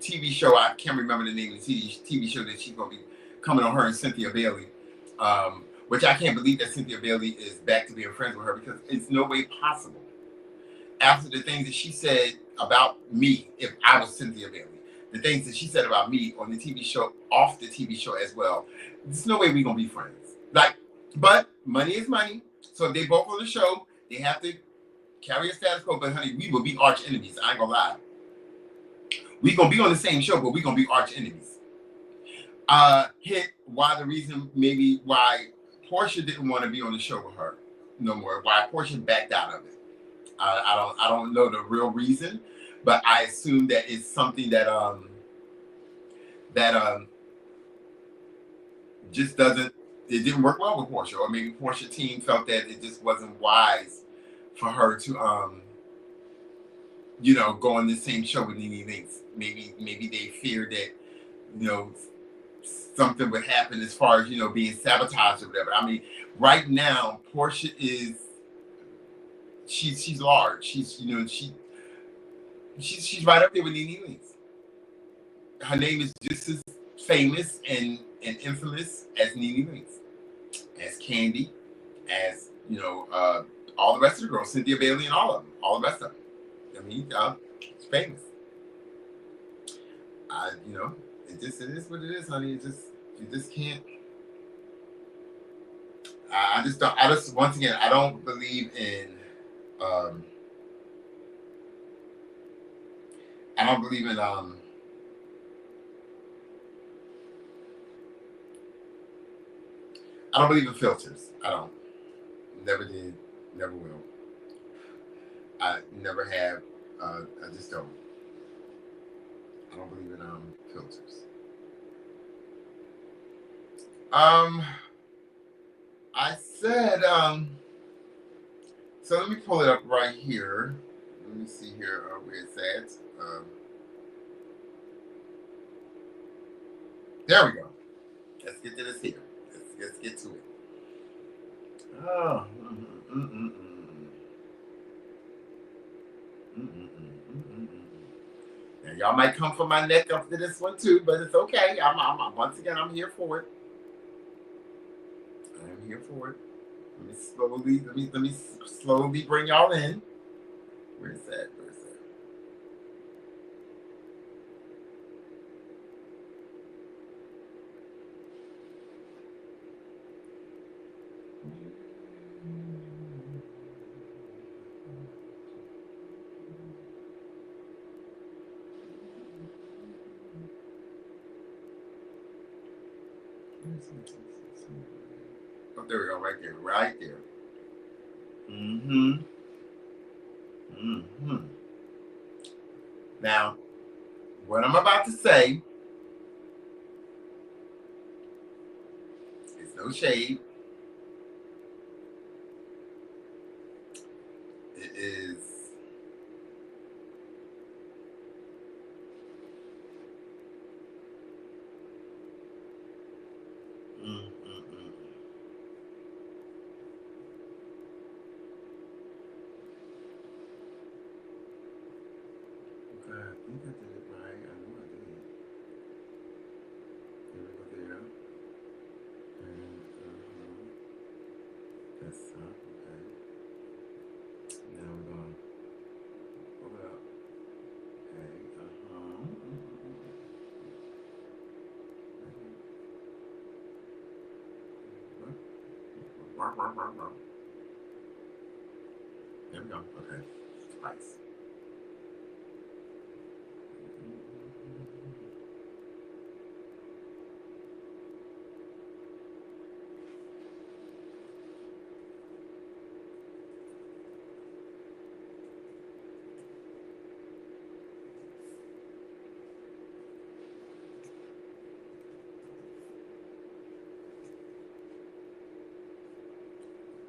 TV show. I can't remember the name of the TV show that she's going to be coming on, her and Cynthia Bailey. Which I can't believe that Cynthia Bailey is back to being friends with her, because it's no way possible. After the things that she said about me, if I was Cynthia Bailey, the things that she said about me on the TV show, off the TV show as well, there's no way we're going to be friends. But money is money. So if they both on the show, they have to carry a status quo. But honey, we will be arch enemies. I ain't going to lie. We're going to be on the same show, but we're going to be arch enemies. The reason maybe why Portia didn't want to be on the show with her no more. Why Portia backed out of it. I don't know the real reason, but I assume that it's something that just it didn't work well with Portia, or maybe Portia team felt that it just wasn't wise for her to go on the same show with Nene Leakes. Maybe they feared that something would happen as far as being sabotaged or whatever. I mean, right now Portia is she's large. She's right up there with Nene Leakes. Her name is just as famous and infamous as Nene Leakes, as Candy, as all the rest of the girls, Cynthia Bailey and all of them, all the rest of them. I mean, it's famous. It is what it is, honey. You just can't. Once again, I don't believe in. I don't believe in. I don't believe in filters. I don't. Never did. Never will. I never have. I just don't. I don't believe in filters. I said, so let me pull it up right here. Let me see here where it's at. There we go. Let's get to this here. Let's get to it. Oh. And y'all might come for my neck after this one too, but it's okay. I'm once again, I'm here for it. I'm here for it. Let me slowly bring y'all in. Where's that? Oh, there we go, right there. Now, what I'm about to say is no shade. It is I think I did it right. I know I did. There we go there. And that's up. Okay. Now we're going to pull it up. Okay. There we go. Okay. Twice.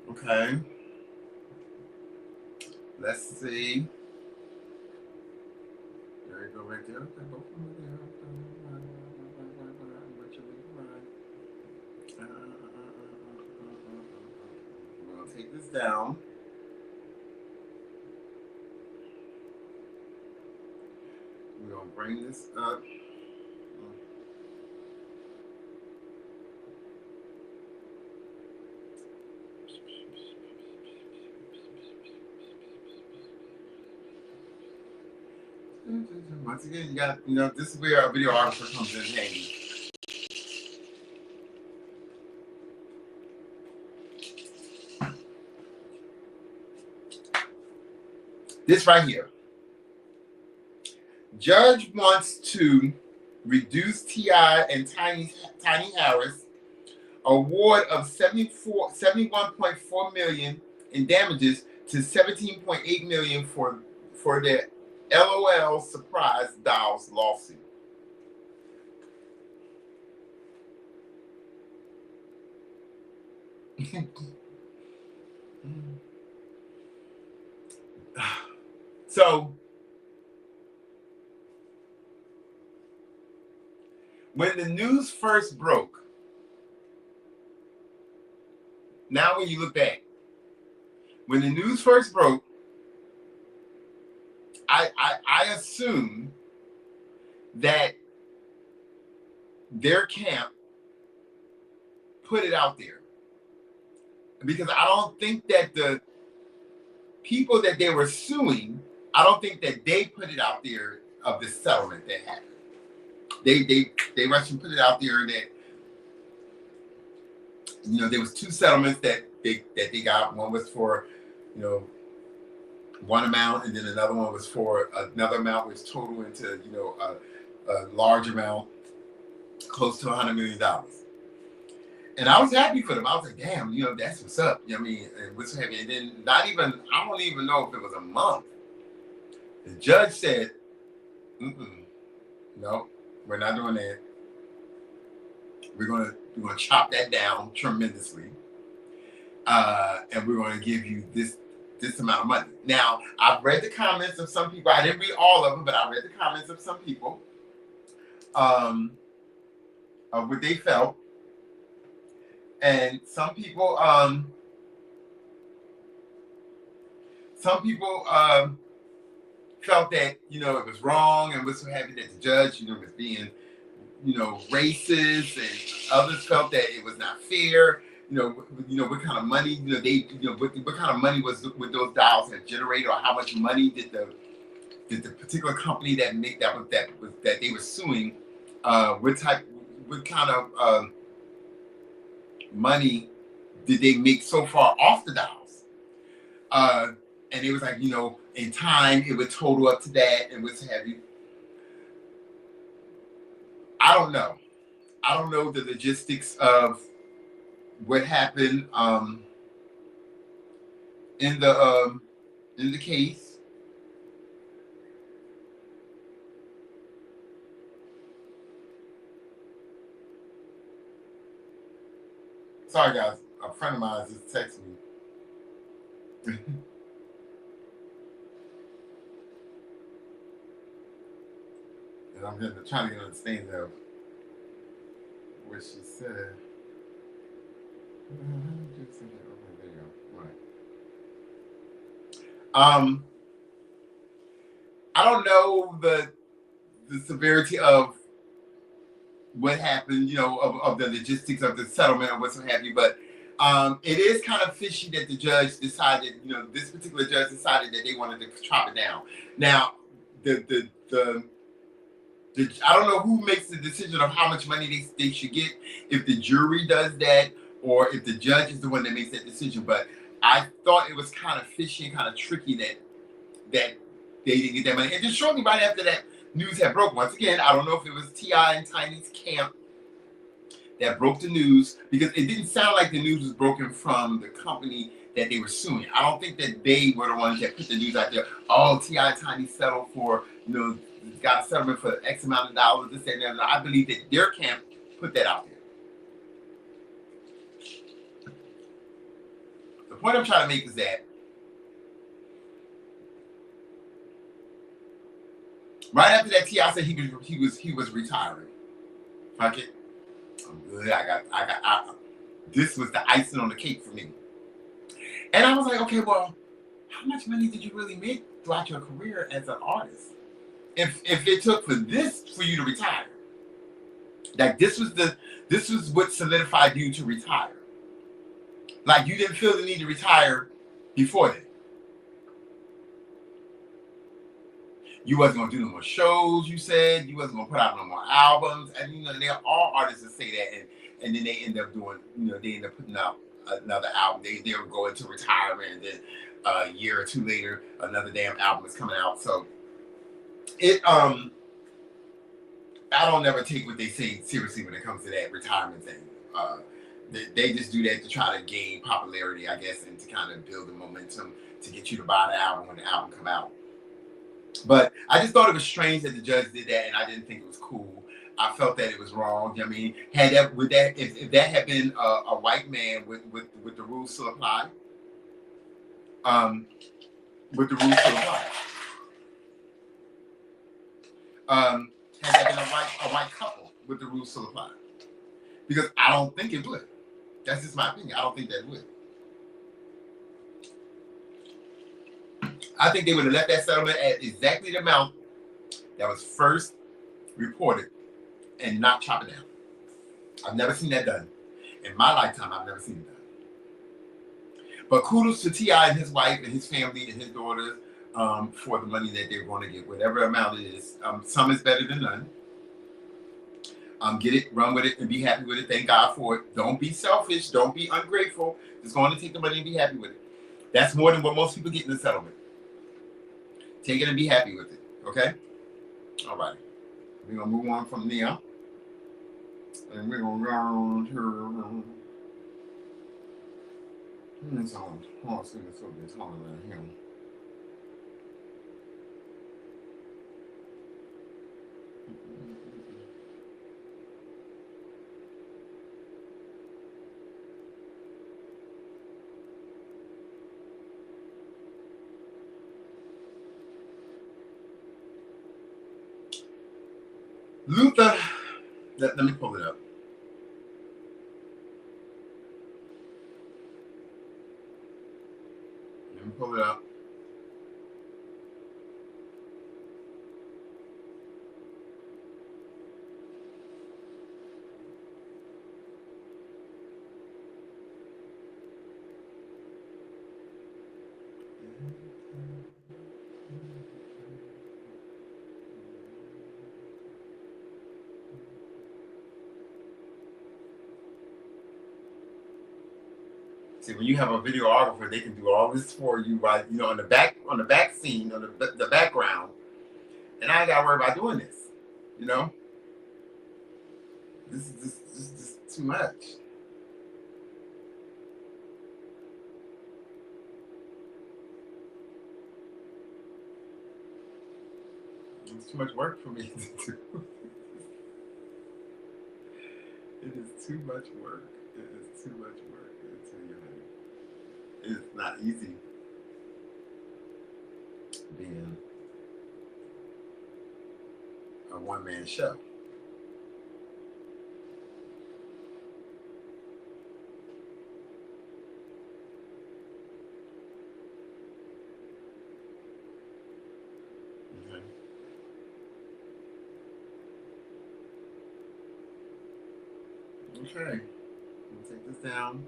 Okay. Let's see. There you go, right there. Okay, both of them right there. We're gonna take this down. We're gonna bring this up. Once again, you got, this is where our videographer comes in handy. This right here. Judge wants to reduce T.I. and Tiny Harris award of $71.4 million in damages to $17.8 million for their LOL surprise dolls lawsuit. So when the news first broke, now when you look back, when the news first broke, I assume that their camp put it out there, because I don't think that the people that they were suing, I don't think that they put it out there of the settlement that happened. They rushed and put it out there that there was two settlements that they got. One was for one amount, and then another one was for another amount, which totaled into a large amount, close to $100 million. And I was happy for them. I was like, damn, that's what's up. I mean, and what's happening. And then I don't even know if it was a month. The judge said, no, we're not doing that. We're gonna chop that down tremendously. And we're gonna give you this this amount of money. Now, I've read the comments of some people. I didn't read all of them, but I read the comments of some people of what they felt. And some people felt that, it was wrong and was so happy that the judge, was being, racist, and others felt that it was not fair. What kind of money, what kind of money was with those dials had generated, or how much money did the particular company that they were suing, what kind of money did they make so far off the dials? And it was like, in time it would total up to that and what have you. I don't know. I don't know the logistics of what happened in the case. Sorry guys, a friend of mine just texted me. And I'm trying to get understanding of what she said. Right. I don't know the severity of what happened, of the logistics of the settlement or what have you, but it is kind of fishy that the judge decided, this particular judge decided that they wanted to chop it down. Now, I don't know who makes the decision of how much money they should get, if the jury does that or if the judge is the one that makes that decision. But I thought it was kind of fishy and kind of tricky that they didn't get that money. And just shortly right after that news had broke, once again, I don't know if it was T.I. and Tiny's camp that broke the news, because it didn't sound like the news was broken from the company that they were suing. I don't think that they were the ones that put the news out there. Oh, T.I. and Tiny settled for, got a settlement for X amount of dollars, this and that. I believe that their camp put that out there. The point I'm trying to make is that right after that, T.I. said he was retiring. Fuck it, I'm good. This was the icing on the cake for me. And I was like, okay, well, how much money did you really make throughout your career as an artist? If it took for you to retire, like this was what solidified you to retire. Like you didn't feel the need to retire before that. You wasn't gonna do no more shows. You said you wasn't gonna put out no more albums, and they're all artists that say that, and then they end up doing, they end up putting out another album. They would go into retirement, and then a year or two later, another damn album is coming out. So I don't never take what they say seriously when it comes to that retirement thing. They just do that to try to gain popularity, I guess, and to kind of build the momentum to get you to buy the album when the album come out. But I just thought it was strange that the judge did that, and I didn't think it was cool. I felt that it was wrong. I mean, if that had been a white man, with the rules still apply? Would the rules still apply? Had that been a white couple, would the rules still apply? Because I don't think it would. That's just my opinion. I don't think that would. I think they would have left that settlement at exactly the amount that was first reported and not chop it down. I've never seen that done. In my lifetime, I've never seen it done. But kudos to T.I. and his wife and his family and his daughters for the money that they're going to get, whatever amount it is. Some is better than none. Get it, run with it, and be happy with it. Thank God for it. Don't be selfish. Don't be ungrateful. Just go on and take the money and be happy with it. That's more than what most people get in the settlement. Take it and be happy with it. Okay? All right. We're going to move on from there. And we're going to go on to... It's on. Oh, it's on around here. Luther, let me pull it up. Let me pull it up. See, when you have a videographer, they can do all this for you, right? You know, on the back scene, on the background, and I ain't got to worry about doing this. You know, this is just too much. It's too much work for me to do. It is too much work. It is too much work. I tell you, honey. It's not easy being a one-man show. Okay, we'll take this down.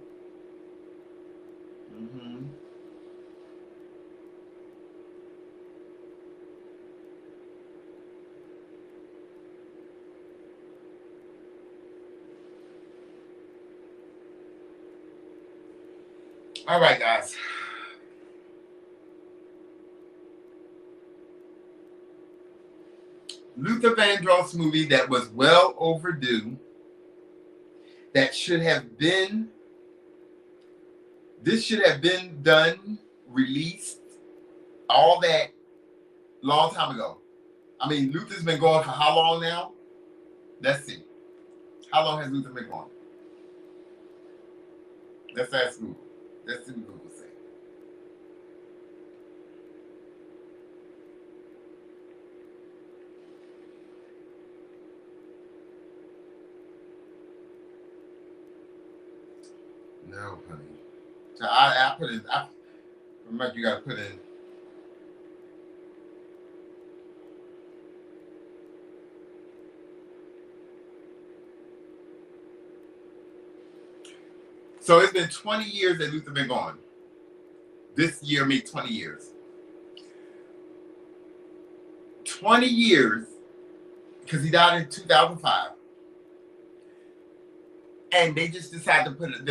All right, guys. Luther Vandross movie that was well overdue. That should have been. This should have been done, released, all that, long time ago. I mean, Luther's been going for how long now? Let's see. How long has Luther been going? Let's ask Google. Let's see what Google say. No, honey. So I put in. Remember, you got to put in. So it's been 20 years that Luther been gone. This year made 20 years. 20 years, because he died in 2005. And they just decided to put it,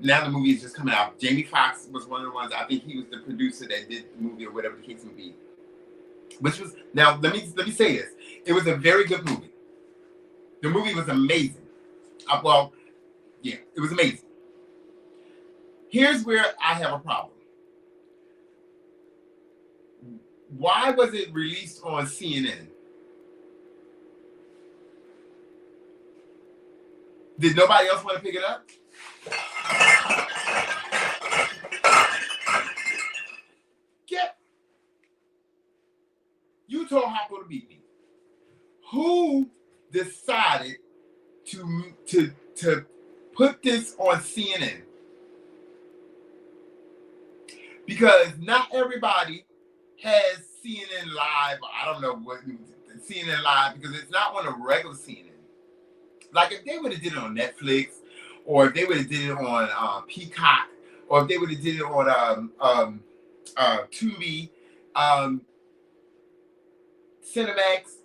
now the movie is just coming out. Jamie Foxx was one of the ones, I think he was the producer that did the movie or whatever the case may be. Which was, now let me say this. It was a very good movie. The movie was amazing. Well, yeah, it was amazing. Here's where I have a problem. Why was it released on CNN? Did nobody else want to pick it up? You told Hopper to beat me. Who decided to put this on CNN? Because not everybody has CNN Live. I don't know what CNN Live, because it's not on a regular CNN. Like if they would have did it on Netflix, or if they would have did it on Peacock, or if they would have did it on Tubi, Cinemax,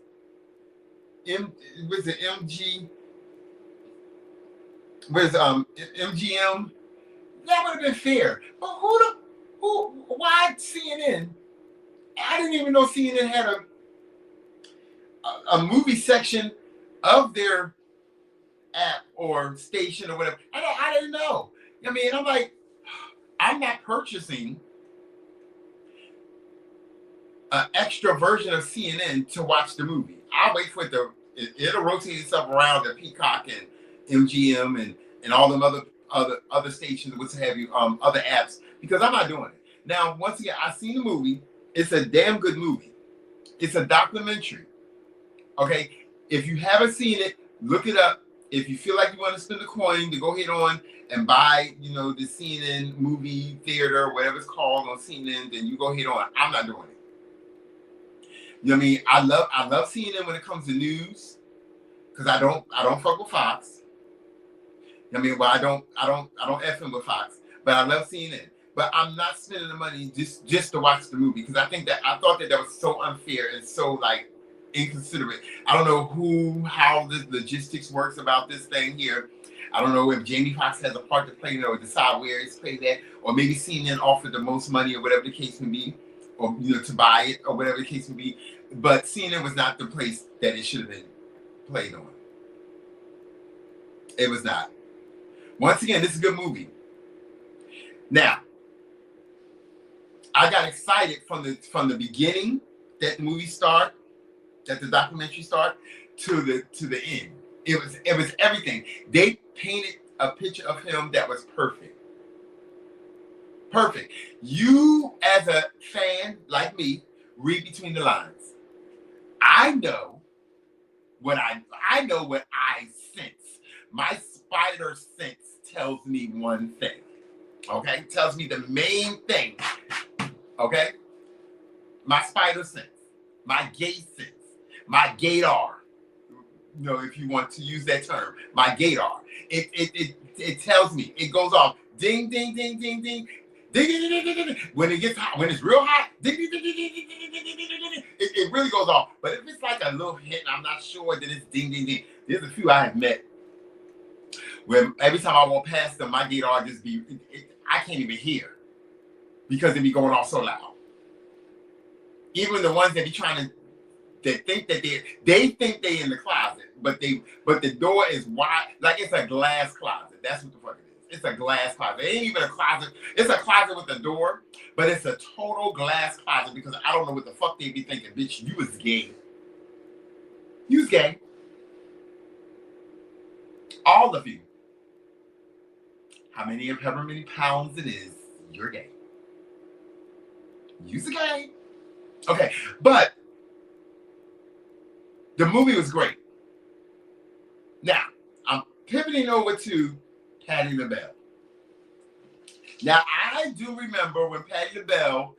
was it MG? Was MGM? That would have been fair. But why CNN? I didn't even know CNN had a movie section of their app or station or whatever. I didn't know. I mean, I'm like, I'm not purchasing an extra version of CNN to watch the movie. I'll wait for it'll rotate itself around the Peacock and MGM and all them other stations, what have you, other apps, because I'm not doing it. Now, once again, I've seen the movie. It's a damn good movie. It's a documentary. Okay? If you haven't seen it, look it up. If you feel like you want to spend a coin to go ahead on and buy, the CNN movie theater, whatever it's called on CNN, then you go ahead on. I'm not doing it. You know what I mean? I love CNN when it comes to news, because I don't fuck with Fox. I mean, well, I don't F him with Fox, but I love CNN. But I'm not spending the money just to watch the movie, because I thought that was so unfair and so like inconsiderate. I don't know how the logistics works about this thing here. I don't know if Jamie Foxx has a part to play in it or decide where it's played at, or maybe CNN offered the most money or whatever the case may be, or to buy it or whatever the case may be. But CNN was not the place that it should have been played on. It was not. Once again, this is a good movie. Now, I got excited from the beginning that the movie start, that the documentary start, to the end. It was everything. They painted a picture of him that was perfect. Perfect. You, as a fan like me, read between the lines. I know what I sense. My spider sense tells me one thing. Okay? Tells me the main thing. Okay? My spider sense. My gay sense. My gaydar. If you want to use that term. My gaydar. It tells me. It goes off. Ding, ding, ding, ding, ding. Ding, ding, ding, ding, ding. When it gets hot, when it's real hot, ding, ding, ding, ding, ding, ding, ding, ding, ding, ding. It really goes off. But if it's like a little hint, I'm not sure that it's ding, ding, ding. There's a few I have met where every time I walk past them, my gaydar just be, I can't even hear because it be going off so loud. Even the ones that be trying to, that think that they think they in the closet, but the door is wide, like it's a glass closet. That's what the fuck it is. It's a glass closet. It ain't even a closet. It's a closet with a door, but it's a total glass closet, because I don't know what the fuck they be thinking. Bitch, you was gay. You was gay. All of you. However many pounds it is, you're gay. You's gay. Okay, but the movie was great. Now, I'm pivoting over to Patti LaBelle. Now, I do remember when Patti LaBelle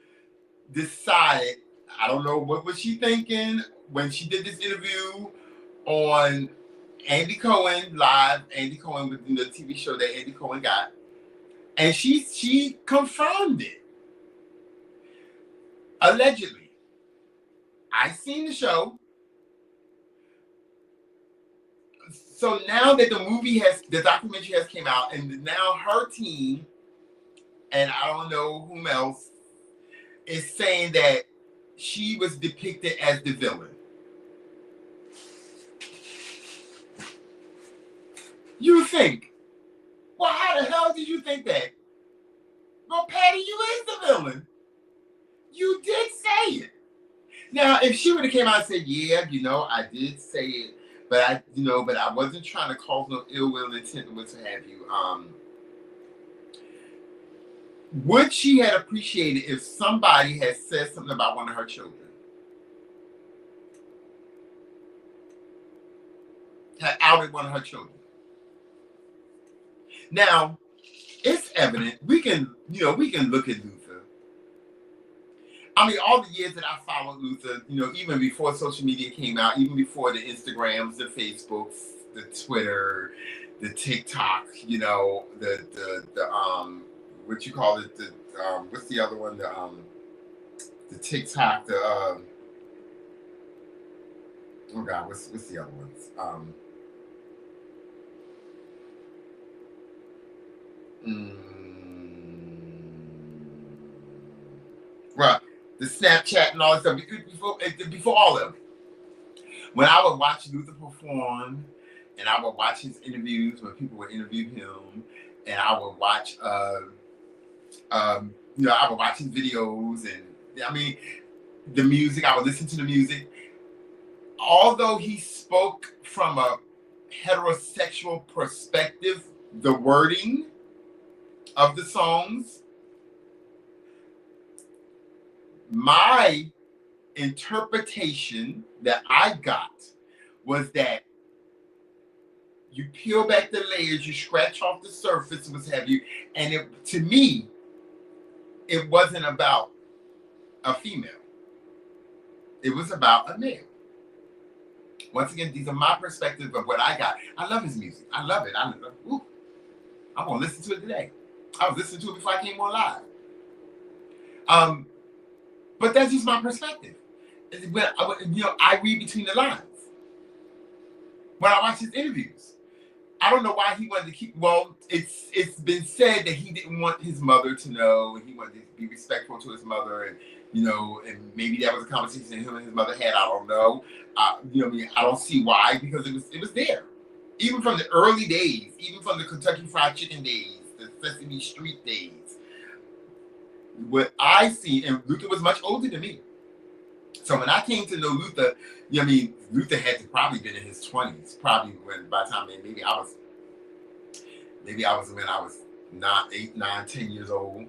decided, I don't know what was she thinking when she did this interview on Andy Cohen Live. Andy Cohen was in the TV show that Andy Cohen got. And she confirmed it. Allegedly. I seen the show. So now that the documentary has came out, and now her team, and I don't know whom else, is saying that she was depicted as the villain. You think, well, how the hell did you think that? Well, Patti, you is the villain. You did say it. Now, if she would have came out and said, yeah, I did say it, but I wasn't trying to cause no ill will intent or what have you. Would she have appreciated if somebody had said something about one of her children? Had outed one of her children. Now, it's evident. We can look at Luther. I mean, all the years that I followed Luther, even before social media came out, even before the Instagrams, the Facebooks, the Twitter, the TikTok, what you call it, what's the other one? The TikTok, oh God, what's the other ones? Right, the Snapchat and all that stuff, before all of it. When I would watch Luther perform, and I would watch his interviews when people would interview him, and I would watch, I would watch his videos, and the music, I would listen to the music. Although he spoke from a heterosexual perspective, the wording of the songs, my interpretation that I got was that you peel back the layers, you scratch off the surface, what have you, and to me, it wasn't about a female. It was about a male. Once again, these are my perspectives of what I got. I love his music. I love it. I'm gonna listen to it today. I was listening to it before I came on live. But that's just my perspective. I read between the lines. When I watch his interviews, I don't know why he wanted to keep. Well, it's been said that he didn't want his mother to know. He wanted to be respectful to his mother, and and maybe that was a conversation him and his mother had. I don't know. I don't see why, because it was there, even from the early days, even from the Kentucky Fried Chicken days, the Sesame Street days. What I see, and Luther was much older than me. So when I came to know Luther, Luther had to probably been in his 20s, probably by the time maybe I was when I was 8, 9, 10 years old,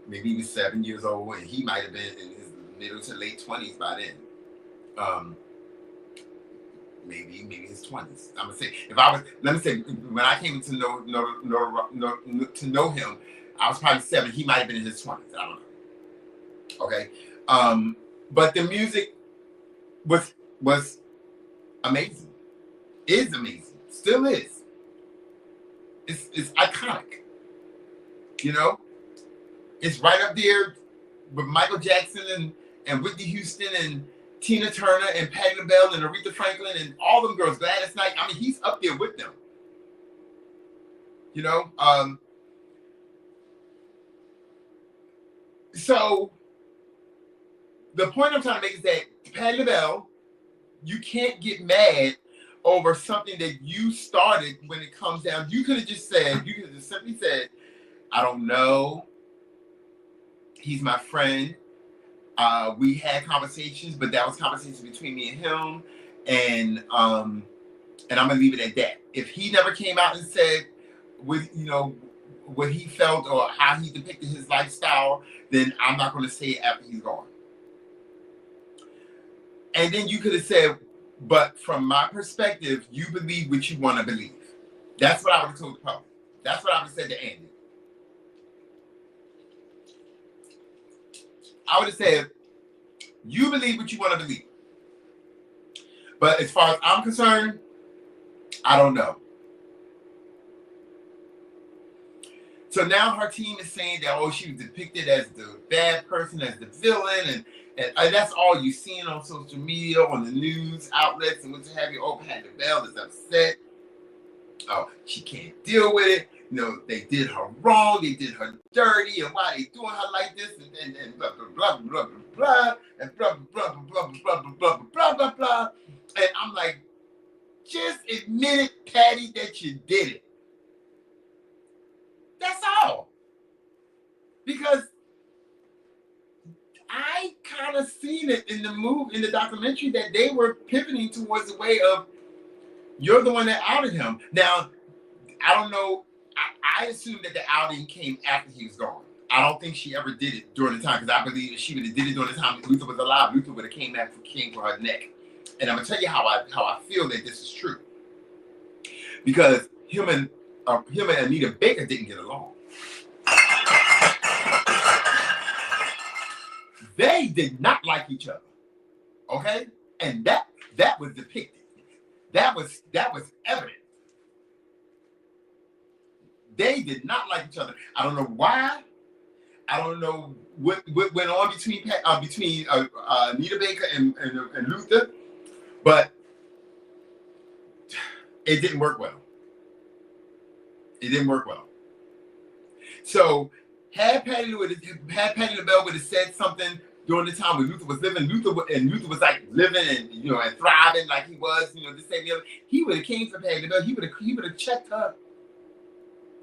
maybe even 7 years old, and he might have been in his middle to late 20s by then. Maybe his 20s. I'm gonna say let me say when I came to know him, I was probably 7. He might have been in his 20s. I don't know. Okay. But the music was amazing. Is amazing. Still is. It's iconic. It's right up there with Michael Jackson and Whitney Houston and Tina Turner and Patti LaBelle and Aretha Franklin and all them girls. Gladys Knight. He's up there with them. So the point I'm trying to make is that Patti LaBelle, you can't get mad over something that you started when it comes down. You could have just simply said, I don't know. He's my friend. We had conversations, but that was conversations between me and him. And I'm gonna leave it at that. If he never came out and said what he felt or how he depicted his lifestyle, then I'm not gonna say it after he's gone. And then you could have said, but from my perspective, you believe what you want to believe. That's what I would have told the public. That's what I would have said to Andy. I would have said, you believe what you want to believe. But as far as I'm concerned, I don't know. So now her team is saying that, she was depicted as the bad person, as the villain, and that's all you've seen on social media, on the news outlets, and what have you. Patti LaBelle is upset. She can't deal with it. They did her wrong. They did her dirty, and why they doing her like this, and blah, blah, blah, blah, blah, blah, and blah, blah, blah, blah, blah, blah, blah, blah, blah, blah. And I'm like, just admit it, Patty, that you did it. That's all. Because I kind of seen it in the documentary, that they were pivoting towards the way of, you're the one that outed him. Now, I don't know. I assume that the outing came after he was gone. I don't think she ever did it during the time, because I believe if she would have did it during the time Luther was alive, Luther would have came for her neck. And I'm gonna tell you how I feel that this is true. Because him and Anita Baker didn't get along. They did not like each other. Okay? And that was depicted. That was evident. They did not like each other. I don't know why. I don't know what went on between Anita Baker and Luther, but it didn't work well. It didn't work well. So had Patti LaBelle would have said something during the time when Luther was living, Luther was like living and thriving like he was, this, that, and the other. He would have came for Patti LaBelle. He would have checked her,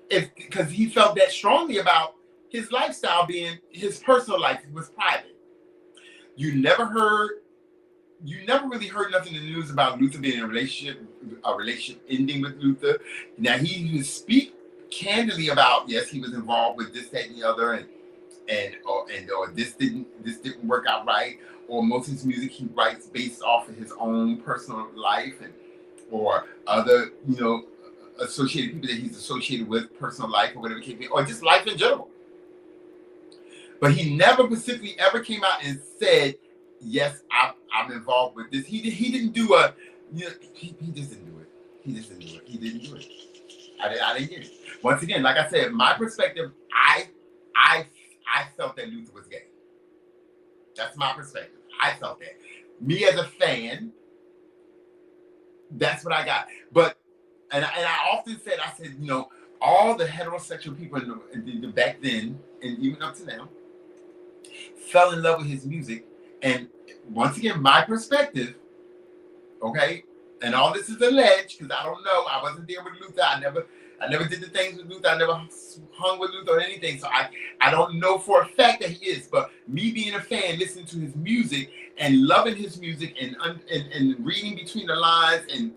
because he felt that strongly about his lifestyle being, his personal life was private. You never really heard nothing in the news about Luther being in a relationship ending with Luther. Now he would speak candidly about, yes, he was involved with this, that, and the other, or this didn't work out right, or most of his music he writes based off of his own personal life, or other, associated people that he's associated with, personal life or whatever it may be, or just life in general. But he never specifically ever came out and said, yes, I'm involved with this. He didn't do a, he just didn't do it. He just didn't do it. He didn't do it. I didn't get it. Once again, like I said, my perspective, I felt that Luther was gay. That's my perspective. I felt that. Me as a fan, that's what I got. But and I often said, all the heterosexual people in the back then and even up to now fell in love with his music. And once again, my perspective, okay, and all this is alleged because I don't know. I wasn't there with Luther. I never did the things with Luther. I never hung with Luther or anything. So I don't know for a fact that he is. But me being a fan, listening to his music and loving his music and reading between the lines and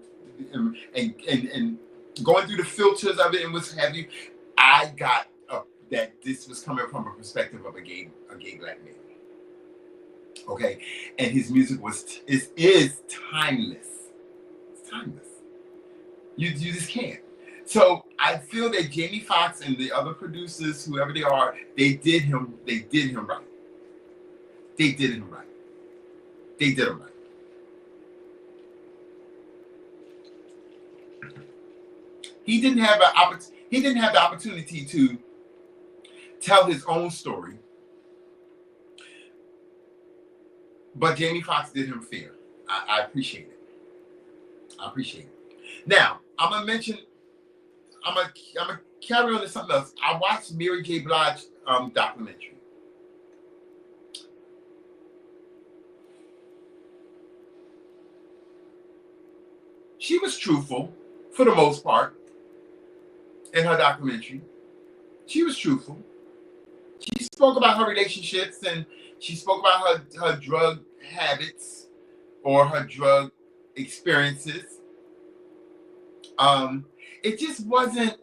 going through the filters of it and what have you, I got that this was coming from a perspective of a gay black man. Okay, and his music is timeless. It's timeless. You just can't. So I feel that Jamie Foxx and the other producers, whoever they are, they did him right. They did him right. They did him right. He didn't have the opportunity to tell his own story, but Jamie Foxx did him fair. I appreciate it. Now I'm gonna carry on to something else. I watched Mary J. Blige documentary. She was truthful for the most part in her documentary. She was truthful. She spoke about her relationships and she spoke about her drug habits or her drug experiences. It just wasn't,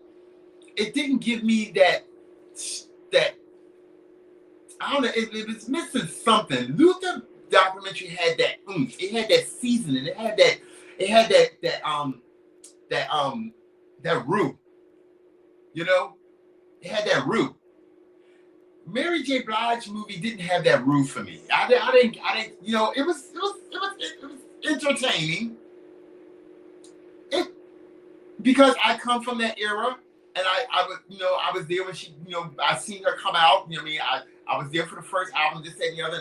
it didn't give me that I don't know, it was missing something. Luther documentary had that oomph, it had that seasoning, it had that roux. It had that roux. Mary J. Blige movie didn't have that roux for me. I didn't. It was entertaining. Because I come from that era, and I was there when she, I seen her come out. I was there for the first album, this and the other.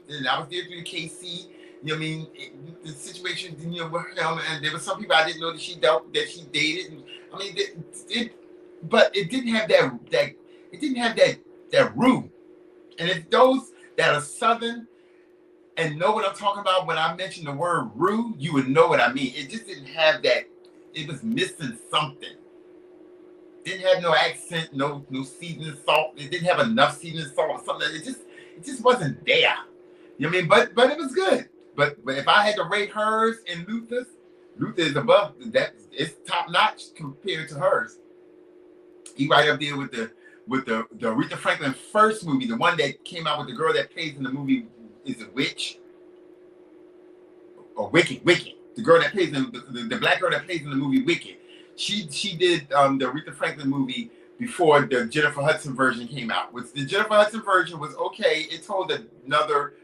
And I was there through the KC. The situation, with him, and there were some people I didn't know that she dated. And, but it didn't have that. It didn't have that roux. And if those that are Southern and know what I'm talking about when I mention the word roux, you would know what I mean. It just didn't have that. It was missing something. Didn't have no accent, no seasoning salt. It didn't have enough seasoning salt or something. It just wasn't there. But it was good. But if I had to rate hers and Luther is above that. It's top notch compared to hers. He right up there with the Aretha Franklin first movie, the one that came out with the girl that plays in the movie, is it Witch? Or Wicked. The girl that plays in the black girl that plays in the movie Wicked. She did the Aretha Franklin movie before the Jennifer Hudson version came out. The Jennifer Hudson version was okay. It told another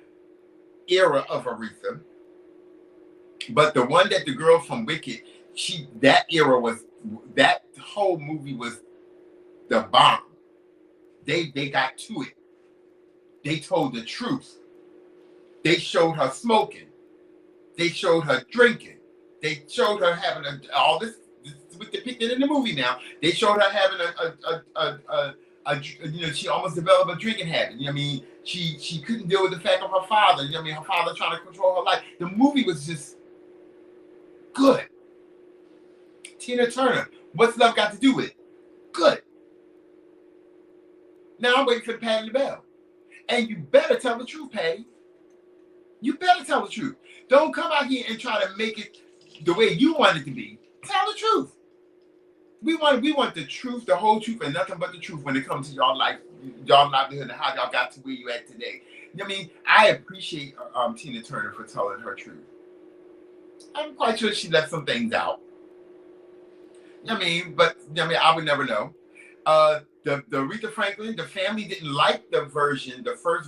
era of Aretha. But the one that the girl from Wicked, that whole movie was the bomb. They got to it. They told the truth. They showed her smoking. They showed her drinking. They showed her having all this was depicted in the movie now. They showed her having she almost developed a drinking habit. She couldn't deal with the fact of her father. Her father trying to control her life. The movie was just good. Tina Turner, what's love got to do with it? Good. Now I'm waiting for the Patty LaBelle. And you better tell the truth, Patty. You better tell the truth. Don't come out here and try to make it the way you want it to be. Tell the truth. We want the truth, the whole truth, and nothing but the truth when it comes to y'all life, y'all livelihood, and how y'all got to where you at today. I appreciate Tina Turner for telling her truth. I'm quite sure she left some things out. I mean, I would never know. The Aretha Franklin, the family didn't like the first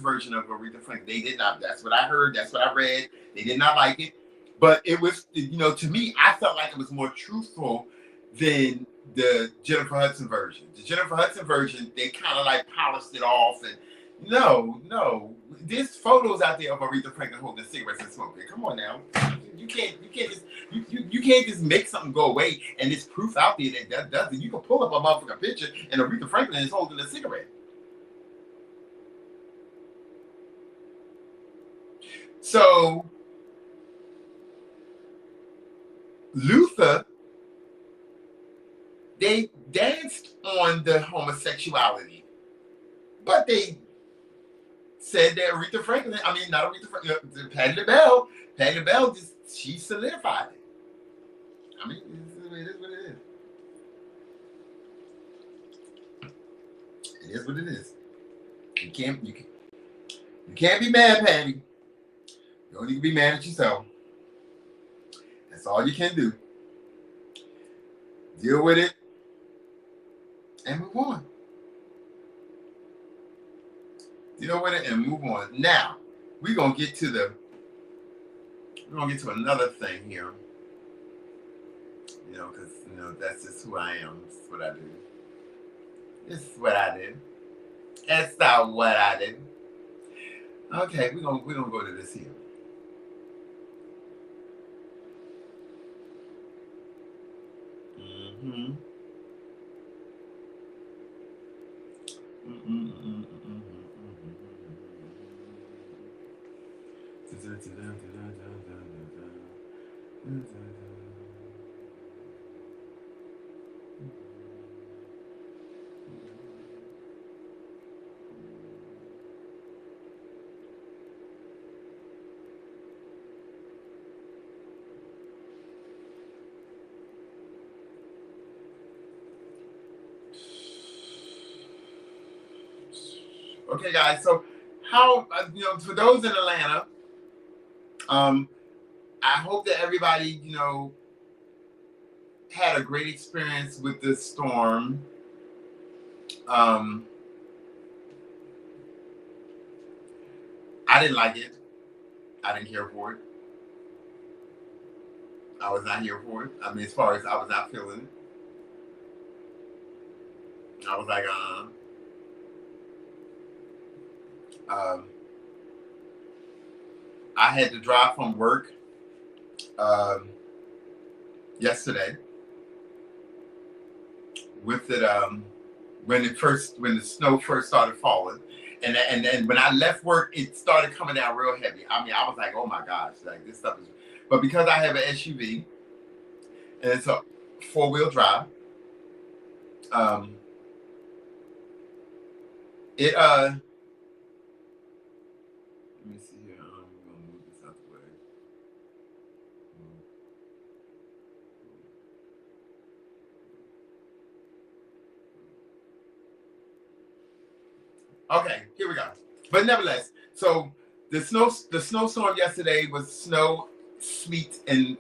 version of Aretha Franklin. They did not. That's what I heard. That's what I read. They did not like it. But it was, to me, I felt like it was more truthful than the Jennifer Hudson version. The Jennifer Hudson version, they kind of like polished it off. And no, there's photos out there of Aretha Franklin holding cigarettes and smoking. Come on now, you can't just make something go away, and there's proof out there that does it. You can pull up a motherfucking picture and Aretha Franklin is holding a cigarette. So Luther, they danced on the homosexuality, but they said that Aretha Franklin, I mean, not Aretha Franklin, Patti LaBelle, she solidified it. I mean, it is what it is. It is what it is. You can't be mad, Patty. You only can be mad at yourself. That's all you can do. Deal with it and move on. Deal with it and move on. Now, we're gonna get to another thing here. Because that's just who I am. This is what I do. This is what I do. That's not what I do. Okay, we're gonna go to this here. Okay, guys. So, how for those in Atlanta, I hope that everybody had a great experience with this storm. I didn't like it. I didn't care for it. I was not here for it. I mean, as far as I was not feeling it. I was like, I had to drive from work yesterday with it when the snow first started falling, and then when I left work, it started coming down real heavy. I mean, I was like, oh my gosh, like this stuff is. But because I have an SUV and it's a 4-wheel drive, it let me see here. I'm gonna move this out the way. Okay, here we go. But nevertheless, so the snowstorm yesterday was snow, sleet, and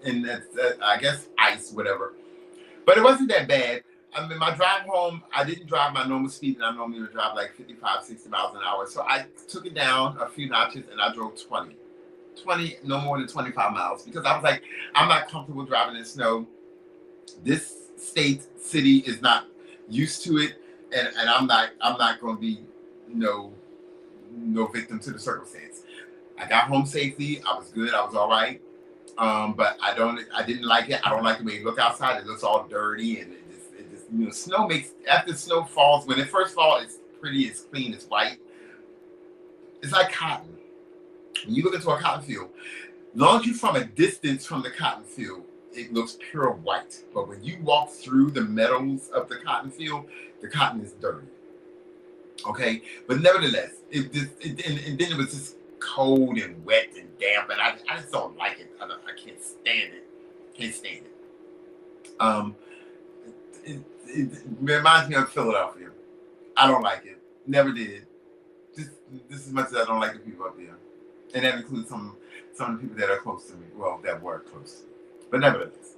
I guess ice, whatever. But it wasn't that bad. I mean, my drive home, I didn't drive my normal speed, and I normally would drive like 55, 60 miles an hour. So I took it down a few notches, and I drove 20, no more than 25 miles, because I was like, I'm not comfortable driving in snow. This city is not used to it, and I'm not going to be no victim to the circumstance. I got home safely. I was good. I was all right. But I didn't like it. I don't like the way it look outside. It looks all dirty, and it just snow makes, after snow falls, when it first falls, it's pretty, it's clean, it's white. It's like cotton. When you look into a cotton field, as long as you're from a distance from the cotton field, it looks pure white. But when you walk through the metals of the cotton field, the cotton is dirty. Okay, but nevertheless, and then it was just cold and wet and damp, and I just don't like it. I can't stand it. It reminds me of Philadelphia. I don't like it. Never did. Just as much as I don't like the people up there, and that includes some of the people that are close to me. Well, that were close to me. But nevertheless,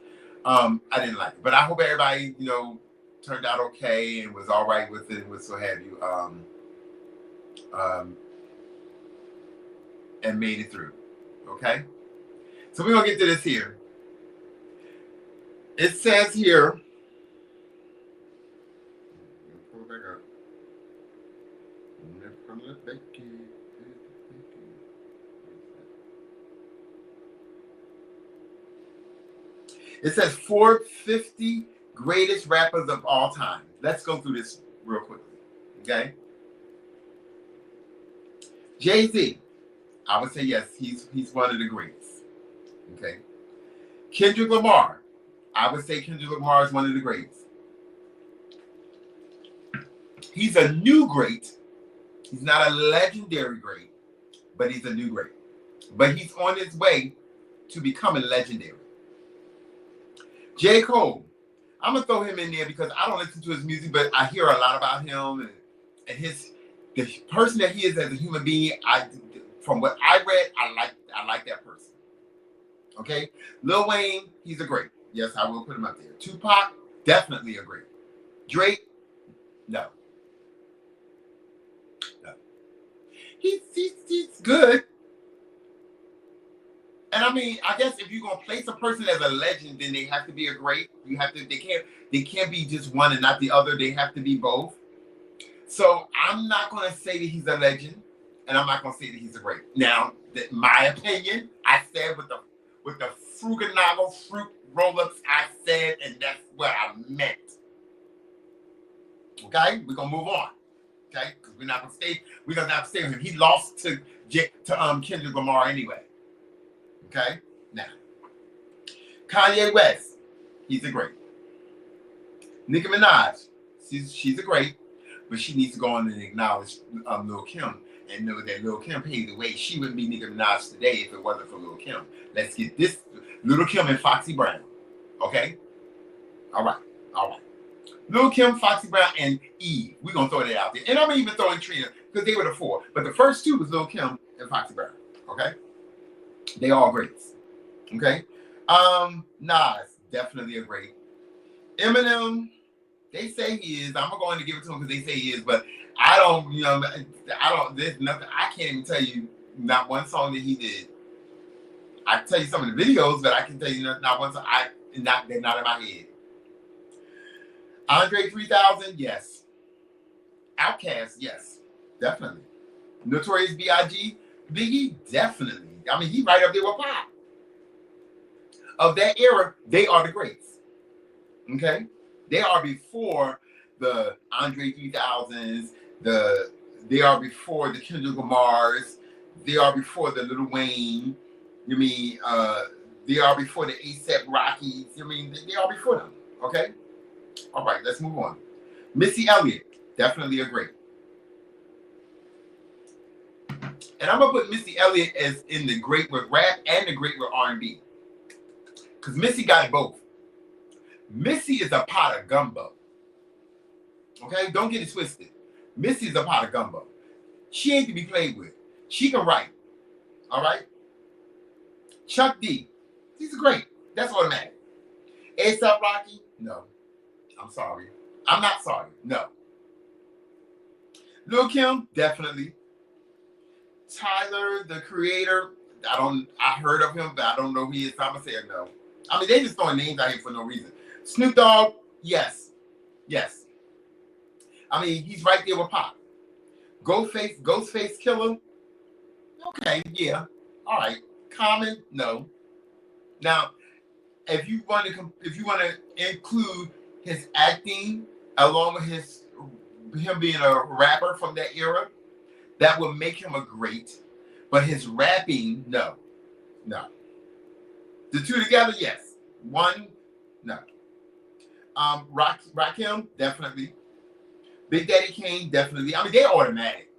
I didn't like it, but I hope everybody, turned out okay and was all right with it, and so have you, and made it through. Okay, so we're gonna get to this here. It says here. Pull it back up. It says 450 greatest rappers of all time. Let's go through this real quickly. Okay. Jay-Z, I would say yes, he's one of the greats. Okay. Kendrick Lamar, I would say Kendrick Lamar is one of the greats. He's a new great. He's not a legendary great, but he's a new great. But he's on his way to becoming legendary. J. Cole, I'm going to throw him in there because I don't listen to his music, but I hear a lot about him and the person that he is as a human being. From what I read, I like that person. Okay? Lil Wayne, he's a great. Yes, I will put him up there. Tupac, definitely a great. Drake, no. He's good. And I mean, I guess if you're gonna place a person as a legend, then they have to be a great. They can't be just one and not the other. They have to be both. So I'm not gonna say that he's a legend, and I'm not gonna say that he's a great. Now, my opinion, I said with the Fruganago fruit roll-ups, I said, and that's what I meant. Okay, we're gonna move on. Okay, because we're not gonna stay with him. He lost to Kendrick Lamar anyway. Okay, now Kanye West, he's a great. Nicki Minaj, she's a great, but she needs to go on and acknowledge Lil Kim and know that Lil Kim paved the way. She wouldn't be Nicki Minaj today if it wasn't for Lil Kim. Let's get this Lil Kim and Foxy Brown. Okay, all right. Lil Kim, Foxy Brown, and Eve. We're gonna throw that out there, and I'm even throwing Trina because they were the four. But the first two was Lil Kim and Foxy Brown. Okay. They all greats. Okay. Nas, definitely a great. Eminem, they say he is. I'm going to give it to him because they say he is, but I don't, there's nothing, I can't even tell you not one song that he did. I can tell you some of the videos, but I can tell you not one song. They're not in my head. Andre 3000, yes. Outkast, yes. Definitely. Notorious B.I.G., Biggie, definitely. I mean, he's right up there with Pop. Of that era, they are the greats. Okay? They are before the Andre 3000s, they are before the Kendrick Lamars, they are before the Lil Wayne, they are before the A$AP Rockies, they are before them. Okay? All right, let's move on. Missy Elliott, definitely a great. And I'm going to put Missy Elliott as in the great with rap and the great with R&B. Because Missy got it both. Missy is a pot of gumbo. Okay? Don't get it twisted. Missy is a pot of gumbo. She ain't to be played with. She can write. All right? Chuck D. He's great. That's automatic. A$AP Rocky? No. I'm sorry. I'm not sorry. No. Lil Kim? Definitely. Tyler, the Creator, I heard of him, but I don't know who he is, so I'm gonna say no. I mean, they just throwing names out here for no reason. Snoop Dogg, yes. I mean, he's right there with Pop. Ghostface Killer, okay, yeah, all right. Common, no. Now, if you want to include his acting along with him being a rapper from that era, that would make him a great, but his rapping, no. The two together, yes. One, no. Rakim, definitely. Big Daddy Kane, definitely. I mean, they're automatic.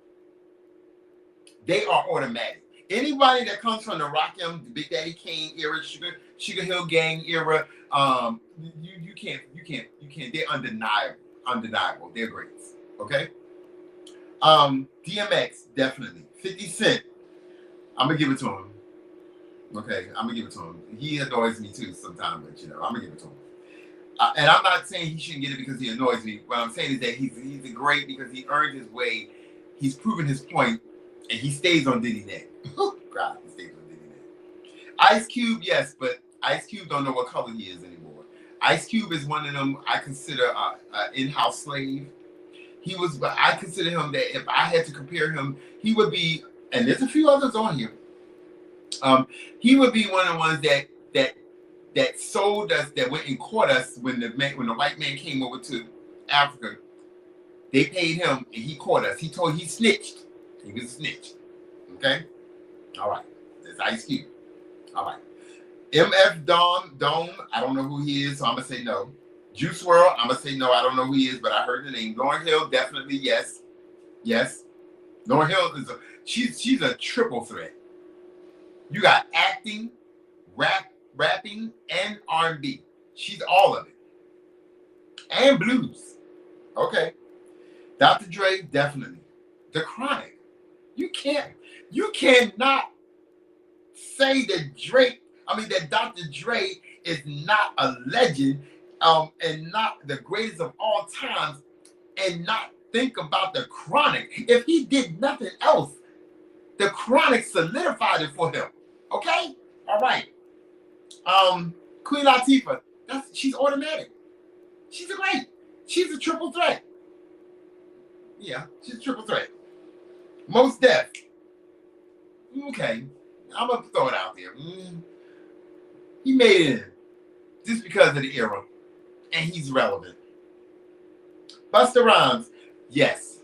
They are automatic. Anybody that comes from the Rakim, the Big Daddy Kane era, Sugar Hill Gang era, you can't. They're undeniable. They're greats. Okay. DMX, definitely. 50 Cent, I'm gonna give it to him. Okay, I'm gonna give it to him. He annoys me too sometimes, but I'm gonna give it to him. And I'm not saying he shouldn't get it because he annoys me. What I'm saying is that he's great because he earned his way. He's proven his point, and he stays on Diddy neck. God, he stays on Diddy neck. Ice Cube, yes, but Ice Cube don't know what color he is anymore. Ice Cube is one of them I consider an in-house slave. He was, but I consider him that if I had to compare him, he would be, and there's a few others on here. He would be one of the ones that sold us, that went and caught us when the white man came over to Africa. They paid him and he caught us. He snitched. He was a snitch. Okay? All right. That's Ice Cube. All right. MF Dome, I don't know who he is, so I'm gonna say no. Juice WRLD, I'm gonna say no. I don't know who he is, but I heard the name. Lauryn Hill, definitely yes. Yes. Lauryn Hill is she's a triple threat. You got acting, rapping, and R&B. She's all of it. And blues. Okay. Dr. Dre, definitely. The Chronic. You cannot say that Dr. Dre is not a legend, and not the greatest of all times, and not think about the Chronic. If he did nothing else, the Chronic solidified it for him. Okay? All right. Queen Latifah, she's automatic. She's she's a triple threat. Yeah, she's a triple threat. Most Def. Okay. I'm gonna throw it out there. He made it in just because of the era. And he's relevant. Busta Rhymes, yes.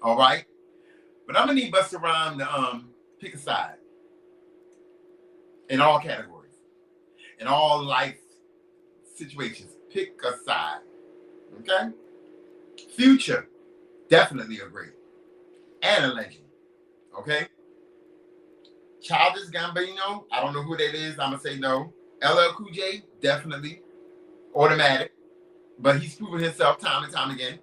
All right. But I'm gonna need Busta Rhymes to pick a side. In all categories. In all life situations. Pick a side. Okay? Future, definitely a great. And a legend. Okay? Childish Gambino, I don't know who that is. I'm going to say no. LL Cool J, definitely. Automatic. But he's proven himself time and time again.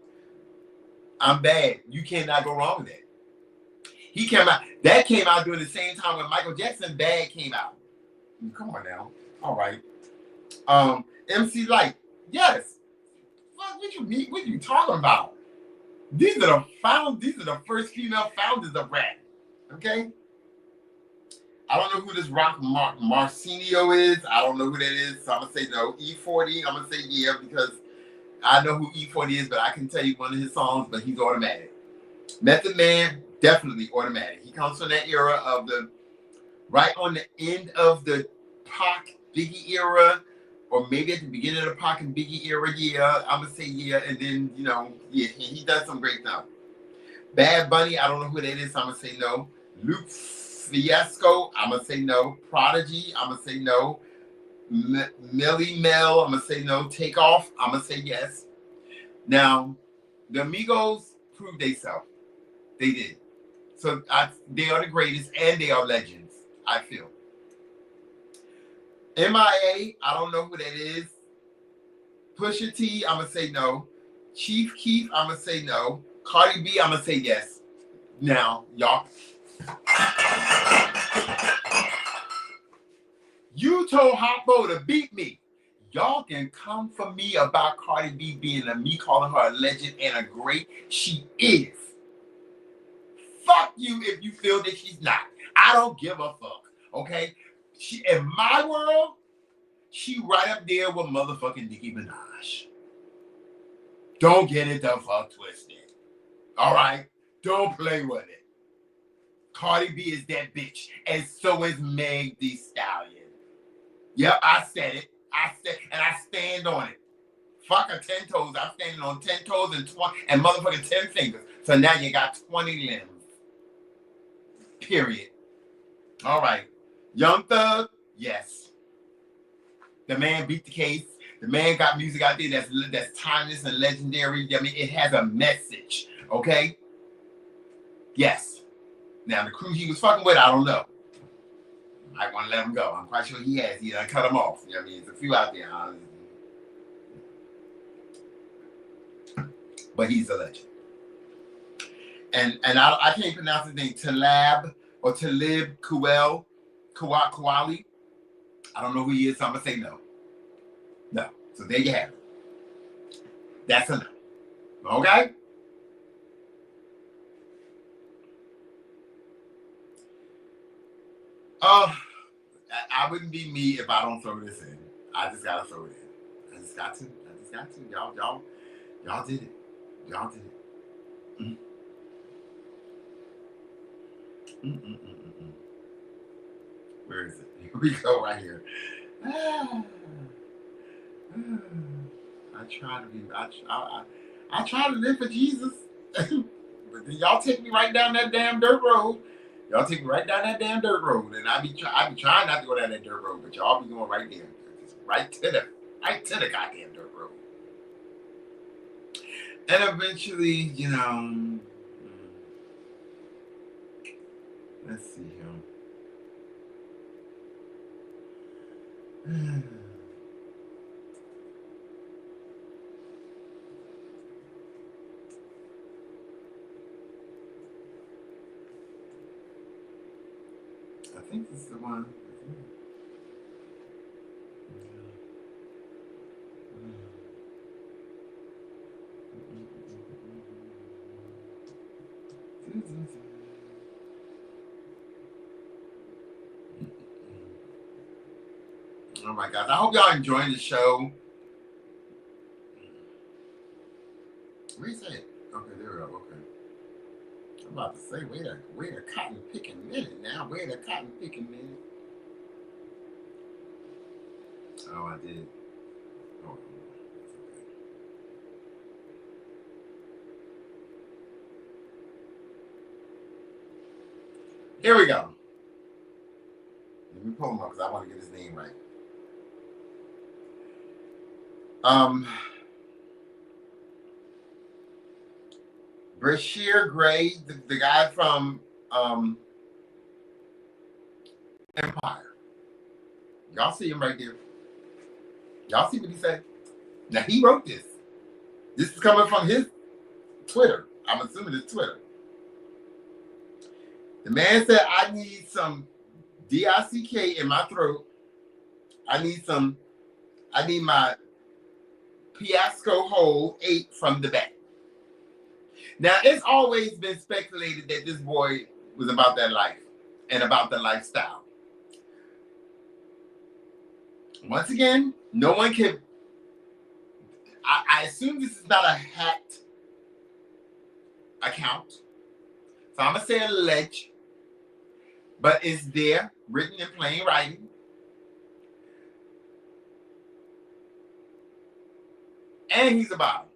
I'm Bad. You cannot go wrong with that. That came out during the same time when Michael Jackson Bad came out. Come on now. All right. MC Light, yes. What you talking about? These are the first female founders of rap. Okay? I don't know who this Rock Marcinio is. I don't know who that is, so I'm gonna say no. E40, I'm gonna say yeah, because I know who E40 is, but I can tell you one of his songs, but he's automatic. Method Man, definitely automatic. He comes from that era of right on the end of the Pac Biggie era, or maybe at the beginning of the Pac and Biggie era. Yeah, I'm gonna say yeah, and then yeah, he does some great stuff. Bad Bunny, I don't know who that is, so I'm gonna say no. Luke Fiasco, I'm gonna say no. Prodigy, I'm gonna say no. Millie Mel, I'm gonna say no. Takeoff, I'm gonna say yes. Now, the Migos proved themselves. They did. So they are the greatest and they are legends, I feel. MIA, I don't know who that is. Pusha T, I'm gonna say no. Chief Keef, I'm gonna say no. Cardi B, I'm gonna say yes. Now, y'all. You told Hoppo to beat me. Y'all can come for me about Cardi B being me calling her a legend and a great. She is. Fuck you if you feel that she's not. I don't give a fuck. Okay? She, in my world, she right up there with motherfucking Nicki Minaj. Don't get it the fuck twisted. All right? Don't play with it. Cardi B is that bitch, and so is Meg Thee Stallion. Yep, I said it. And I stand on it. Fuck a 10 toes. I'm standing on 10 toes and motherfucking 10 fingers. So now you got 20 limbs. Period. All right. Young Thug, yes. The man beat the case. The man got music out there that's timeless and legendary. I mean, it has a message. Okay? Yes. Now, the crew he was fucking with, I don't know. I want to let him go. I'm quite sure he has. He done cut him off. You know what I mean? There's a few out there. But he's a legend. And I can't pronounce his name. Talib Kweli. I don't know who he is, so I'm gonna say no. No. So there you have it. That's enough. Okay? I wouldn't be me if I don't throw this in. I just gotta throw it in. I just got to. Y'all did it. Y'all did it. Mm. Mm-mm-mm-mm-mm. Where is it? Here we go, right here. I try to be. I try to live for Jesus, but then y'all take me right down that damn dirt road. Y'all take me right down that damn dirt road, and I be trying not to go down that dirt road, but y'all be going right there, just right to the goddamn dirt road. And eventually, you know, let's see here. I think this is the one. Oh my gosh. I hope y'all enjoying the show. Where is it? Okay, there we go. Okay. I'm about to say, wait a cotton picking minute now. Wait a cotton picking minute. Oh, I did. Oh, that's okay. Here we go. Let me pull him up because I want to get his name right. Brashear Gray, the guy from Empire. Y'all see him right there. Y'all see what he said? Now he wrote this. This is coming from his Twitter. I'm assuming it's Twitter. The man said, I need some DICK in my throat. I need my Piasco hole 8 from the back. Now, it's always been speculated that this boy was about that life and about the lifestyle. Once again, no one can. I assume this is not a hacked account. So I'm going to say alleged, but it's there, written in plain writing. And he's a bottom.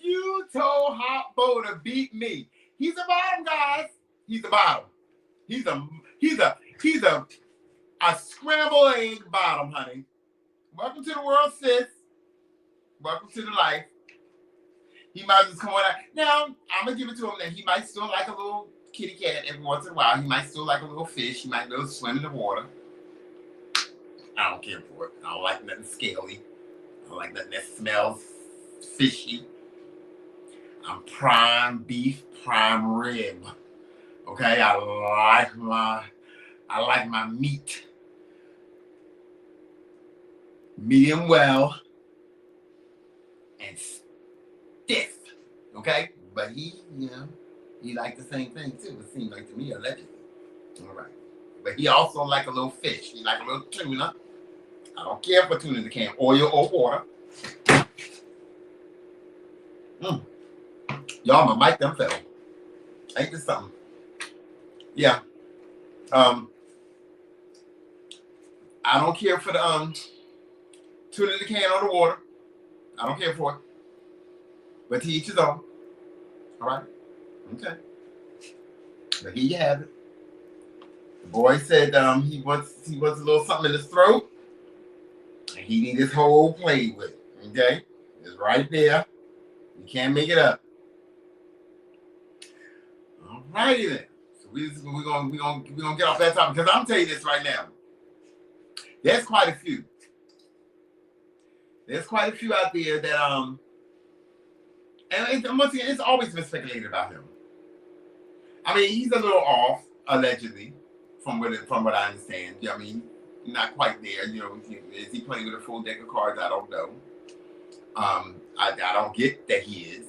You told Hot Bo to beat me. He's a bottom, guys. He's a bottom. He's a scrambled egg bottom, honey. Welcome to the world, sis. Welcome to the life. He might just come on out. Now, I'm going to give it to him that he might still like a little kitty cat every once in a while. He might still like a little fish. He might go swim in the water. I don't care for it. I don't like nothing scaly. I don't like nothing that smells fishy. I'm prime beef, prime rib. Okay, I like my meat medium well and stiff. Okay, but he liked the same thing too. It seemed like to me, allegedly. All right, but he also like a little fish. He like a little tuna. I don't care for tuna in the can, oil or water. Y'all, my mic done fell. Ain't this something? Yeah. I don't care for the tuna in the can or the water. I don't care for it. But to each his own. All right. Okay. But here you have it. The boy said he wants a little something in his throat. And he needs his whole plate with it. Okay? It's right there. You can't make it up. All righty then. So we're gonna get off that topic because I'm telling you this right now. There's quite a few. There's quite a few out there that And once again, it's always been speculated about him. I mean, he's a little off, allegedly, from what I understand. I mean, not quite there. You know, is he playing with a full deck of cards? I don't know. I don't get that he is.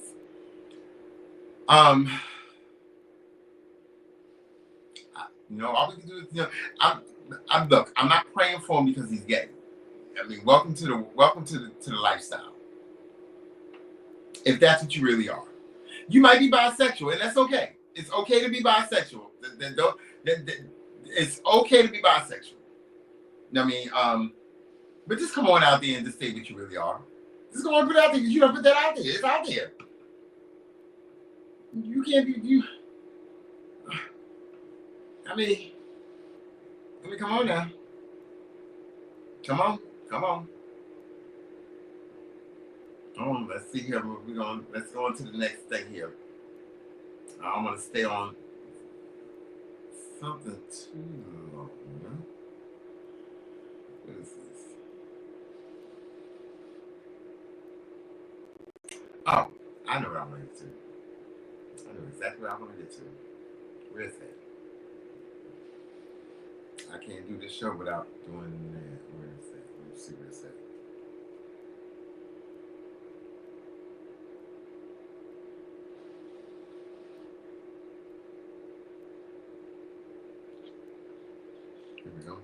All we can do is, look, I'm not praying for him because he's gay. I mean, welcome to the lifestyle. If that's what you really are, you might be bisexual, and that's okay. It's okay to be bisexual. It's okay to be bisexual. I mean, but just come on out there and just say what you really are. Just go and put it out there because you don't put that out there. It's out there. You can't be you. I mean, come on now. Come on. Let's see here. Let's go on to the next thing here. I'm gonna stay on something too long. What is this? Oh, I know what I'm gonna get to. I know exactly what I'm gonna get to. Where is that? I can't do this show without doing that. Where is that? Let's see where it's at. Here we go.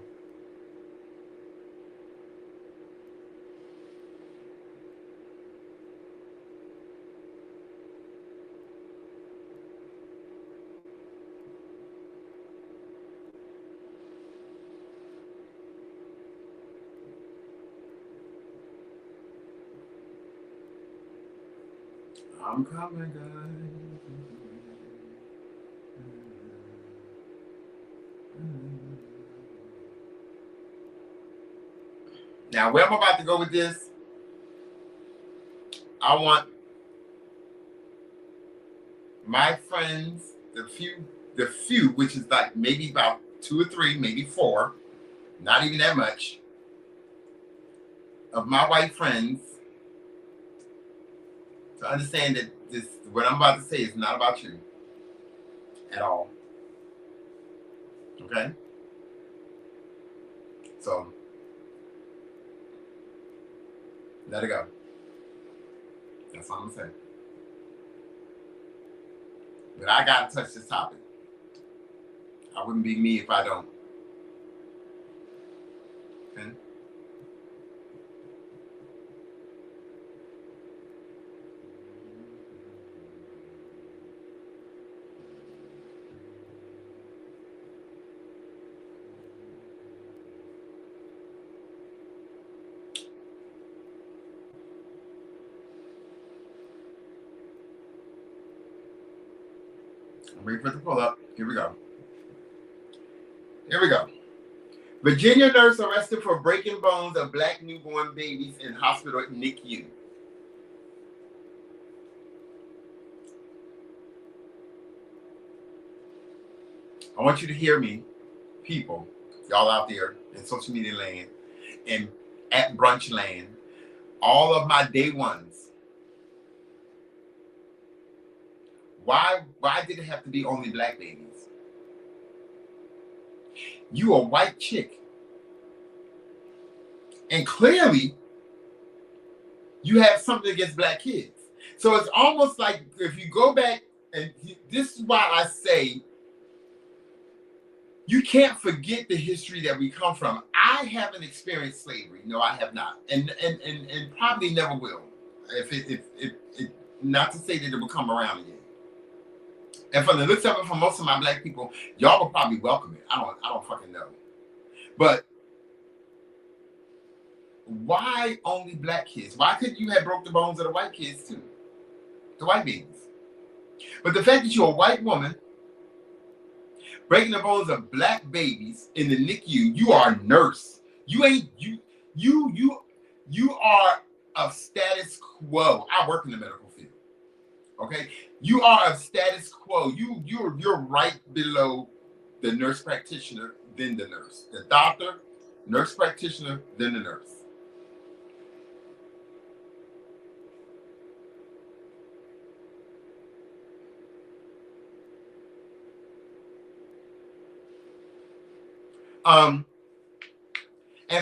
I'm coming, guys. Now, where I'm about to go with this, I want my friends, the few, which is like maybe about 2 or 3, maybe 4, not even that much, of my white friends to understand that what I'm about to say is not about you at all. Okay? So, let it go. That's all I'm saying. But I gotta touch this topic. I wouldn't be me if I don't. Okay? I'm waiting for it to pull up. Here we go. Virginia nurse arrested for breaking bones of black newborn babies in hospital NICU. I want you to hear me, people, y'all out there in social media land and at brunch land, all of my day ones. Why did it have to be only black babies? You a white chick. And clearly, you have something against black kids. So it's almost like if you go back, and this is why I say, you can't forget the history that we come from. I haven't experienced slavery. No, I have not. And probably never will. If not to say that it will come around again. And from the looks of it, for most of my black people, y'all will probably welcome it. I don't fucking know. But why only black kids? Why couldn't you have broke the bones of the white kids too? The white babies. But the fact that you're a white woman breaking the bones of black babies in the NICU, you are a nurse. You are of status quo. I work in the medical field. Okay, you are of status quo. You're right below the nurse practitioner, then the nurse, the doctor, nurse practitioner, then the nurse. And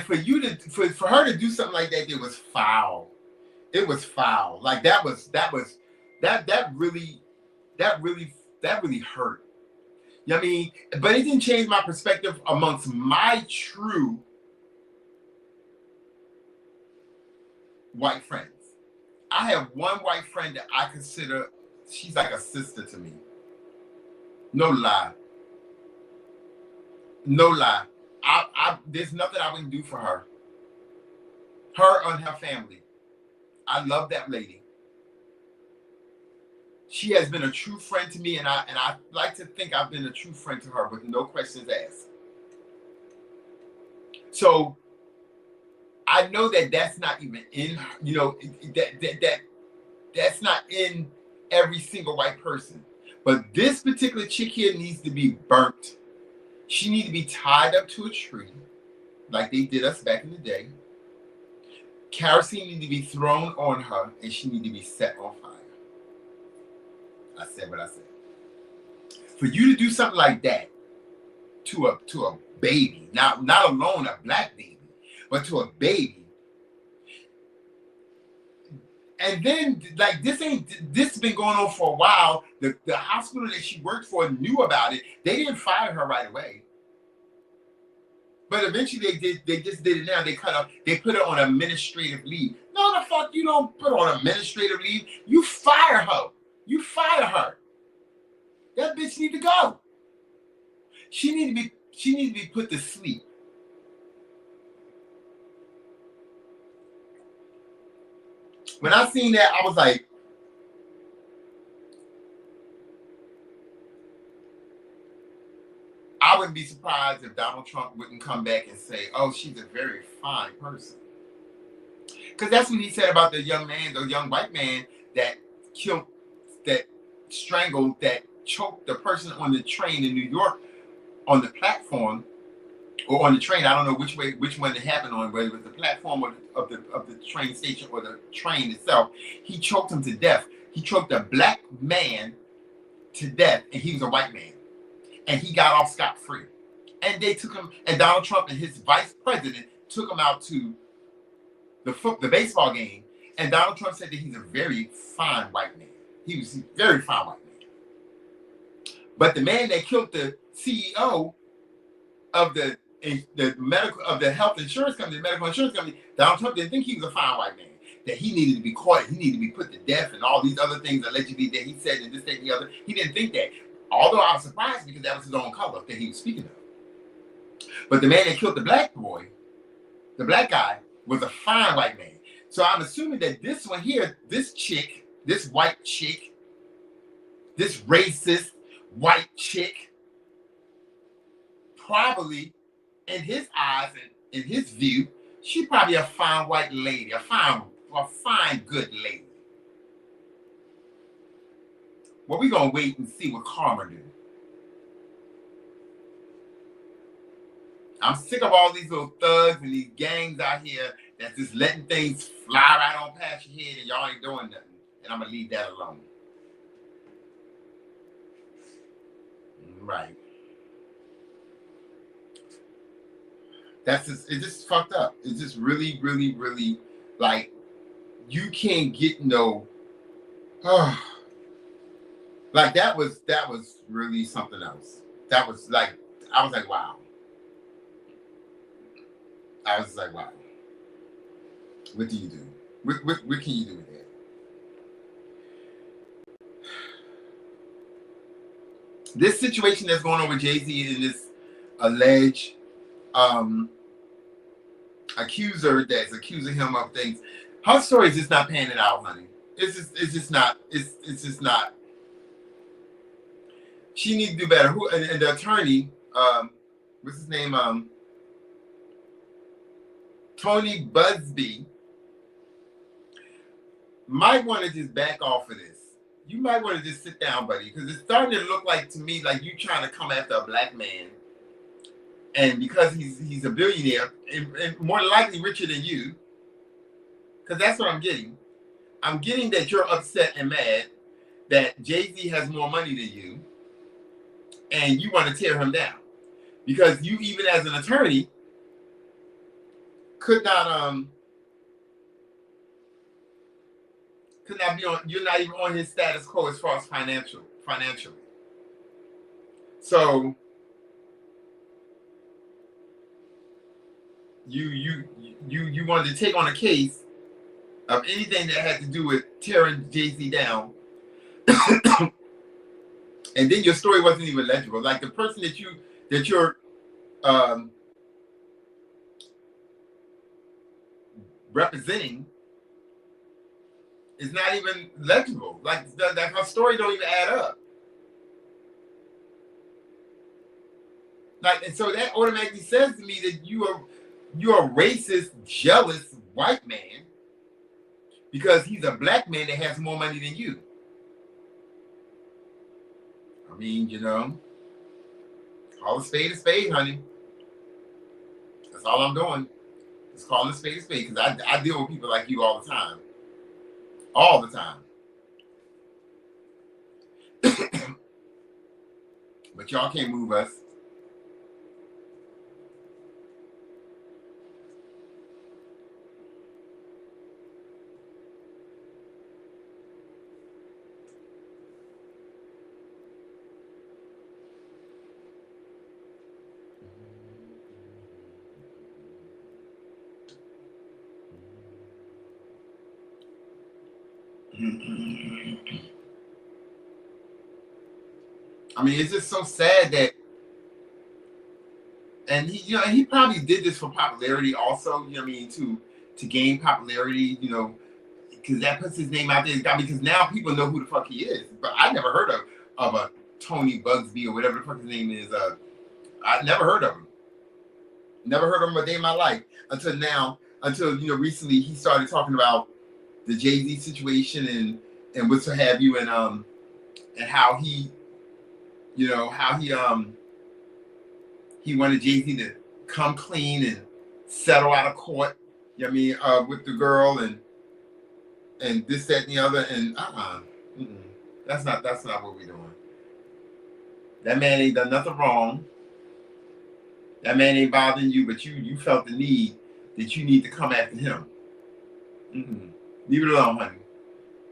for you to for her to do something like that, it was foul. It was foul. Like that really hurt. You know what I mean? But it didn't change my perspective amongst my true white friends. I have one white friend that I consider, she's like a sister to me. No lie. No lie. There's nothing I wouldn't do for her. Her and her family. I love that lady. She has been a true friend to me, and I like to think I've been a true friend to her with no questions asked. So I know that that's not even in, you know, that's not in every single white person. But this particular chick here needs to be burnt. She needs to be tied up to a tree, like they did us back in the day. Kerosene needs to be thrown on her, and she needs to be set on fire. I said what I said. For you to do something like that to a baby, not alone a black baby, but to a baby, and then like this has been going on for a while. The hospital that she worked for knew about it. They didn't fire her right away, but eventually they just did it now. They put her on administrative leave. No, the fuck you don't put her on administrative leave. You fire her. You fire her. That bitch need to go. She need to be put to sleep. When I seen that, I was like, I wouldn't be surprised if Donald Trump wouldn't come back and say, oh, she's a very fine person. Because that's what he said about the young white man that killed, that strangled, that choked the person on the train in New York on the platform or on the train. I don't know which one it happened on, whether it was the platform of the train station or the train itself. He choked him to death. He choked a black man to death, and he was a white man, and he got off scot-free. And they took him, and Donald Trump and his vice president took him out to the baseball game, and Donald Trump said that he's a very fine white man. He was a very fine white man. But the man that killed the CEO of the health insurance company, the medical insurance company, Donald Trump didn't think he was a fine white man. That he needed to be caught, he needed to be put to death, and all these other things allegedly that he said and this, that, and the other. He didn't think that. Although I was surprised because that was his own color that he was speaking of. But the man that killed the black boy, the black guy, was a fine white man. So I'm assuming that this one here, this chick, this white chick, this racist white chick, probably in his eyes and in his view, she probably a fine white lady, a fine good lady. Well, we're gonna wait and see what karma do. I'm sick of all these little thugs and these gangs out here that's just letting things fly right on past your head and y'all ain't doing nothing. And I'm gonna leave that alone. Right. It's just fucked up. It's just really, really, really, like, you can't get no, like that was really something else. That was like, I was like, wow. I was like, wow. What do you do? What can you do with that? This situation that's going on with Jay-Z and this alleged accuser that's accusing him of things, her story is just not panning out, honey. It's just not. She needs to do better. And the attorney, what's his name? Tony Busby, might want to just back off of this. You might want to just sit down, buddy, because it's starting to look like to me like you trying to come after a black man, and because he's a billionaire and more than likely richer than you, because that's what I'm getting. I'm getting that you're upset and mad that Jay-Z has more money than you, and you want to tear him down. Because you, even as an attorney, could not be on. You're not even on his status quo as far as financially. So you wanted to take on a case of anything that had to do with tearing Jay-Z down, and then your story wasn't even legible. Like the person that you're representing is not even legible. Like her story don't even add up. Like, and so that automatically says to me that you're a racist, jealous white man because he's a black man that has more money than you. I mean, call a spade, honey. That's all I'm doing. Just calling a spade, because I deal with people like you all the time. All the time. But y'all can't move us. I mean, it's just so sad that, and he probably did this for popularity also, to gain popularity, because that puts his name out there, because now people know who the fuck he is. But I never heard of a Tony Bugsby or whatever the fuck his name is. I never heard of him. Never heard of him a day in my life until recently he started talking about the Jay-Z situation and what have you, and how he he wanted Jay-Z to come clean and settle out of court, with the girl and this, that, and the other, and that's not what we're doing. That man ain't done nothing wrong. That man ain't bothering you, but you felt the need that you need to come after him. Leave it alone, honey.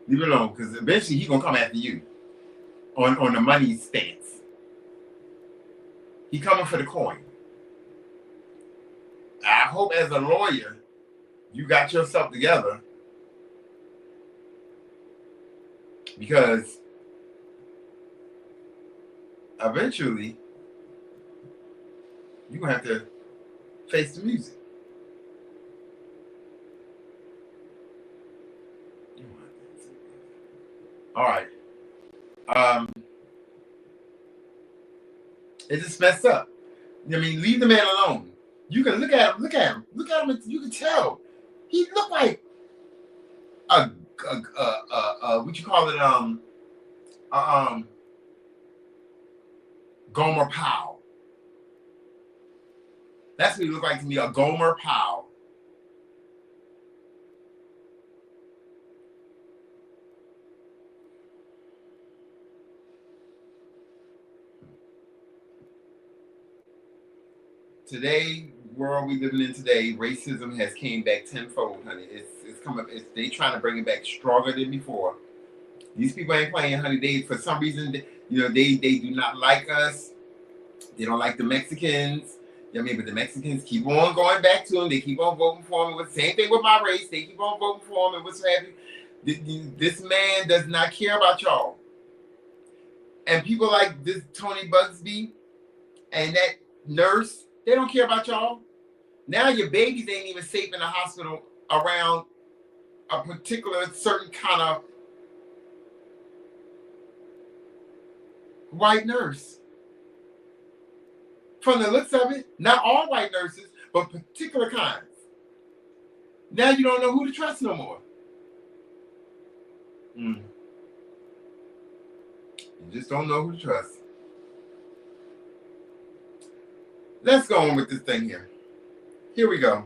Leave it alone, because eventually he's gonna come after you on the money stance. He coming for the coin. I hope as a lawyer you got yourself together, because eventually you're gonna have to face the music. All right. It's just messed up. Leave the man alone. You can look at him. You can tell he looked like a what you call it? Gomer Pyle. That's what he looked like to me, a Gomer Pyle. Today, world we living in today, racism has came back tenfold, honey. It's coming. They trying to bring it back stronger than before. These people ain't playing, honey. They, for some reason, they do not like us. They don't like the Mexicans. But the Mexicans keep on going back to them. They keep on voting for them. Same thing with my race. They keep on voting for them and what's happening. This man does not care about y'all. And people like this Tony Bugsby and that nurse, they don't care about y'all. Now your babies ain't even safe in the hospital around a particular certain kind of white nurse. From the looks of it, not all white nurses, but particular kinds. Now you don't know who to trust no more. You just don't know who to trust. Let's go on with this thing here. Here we go.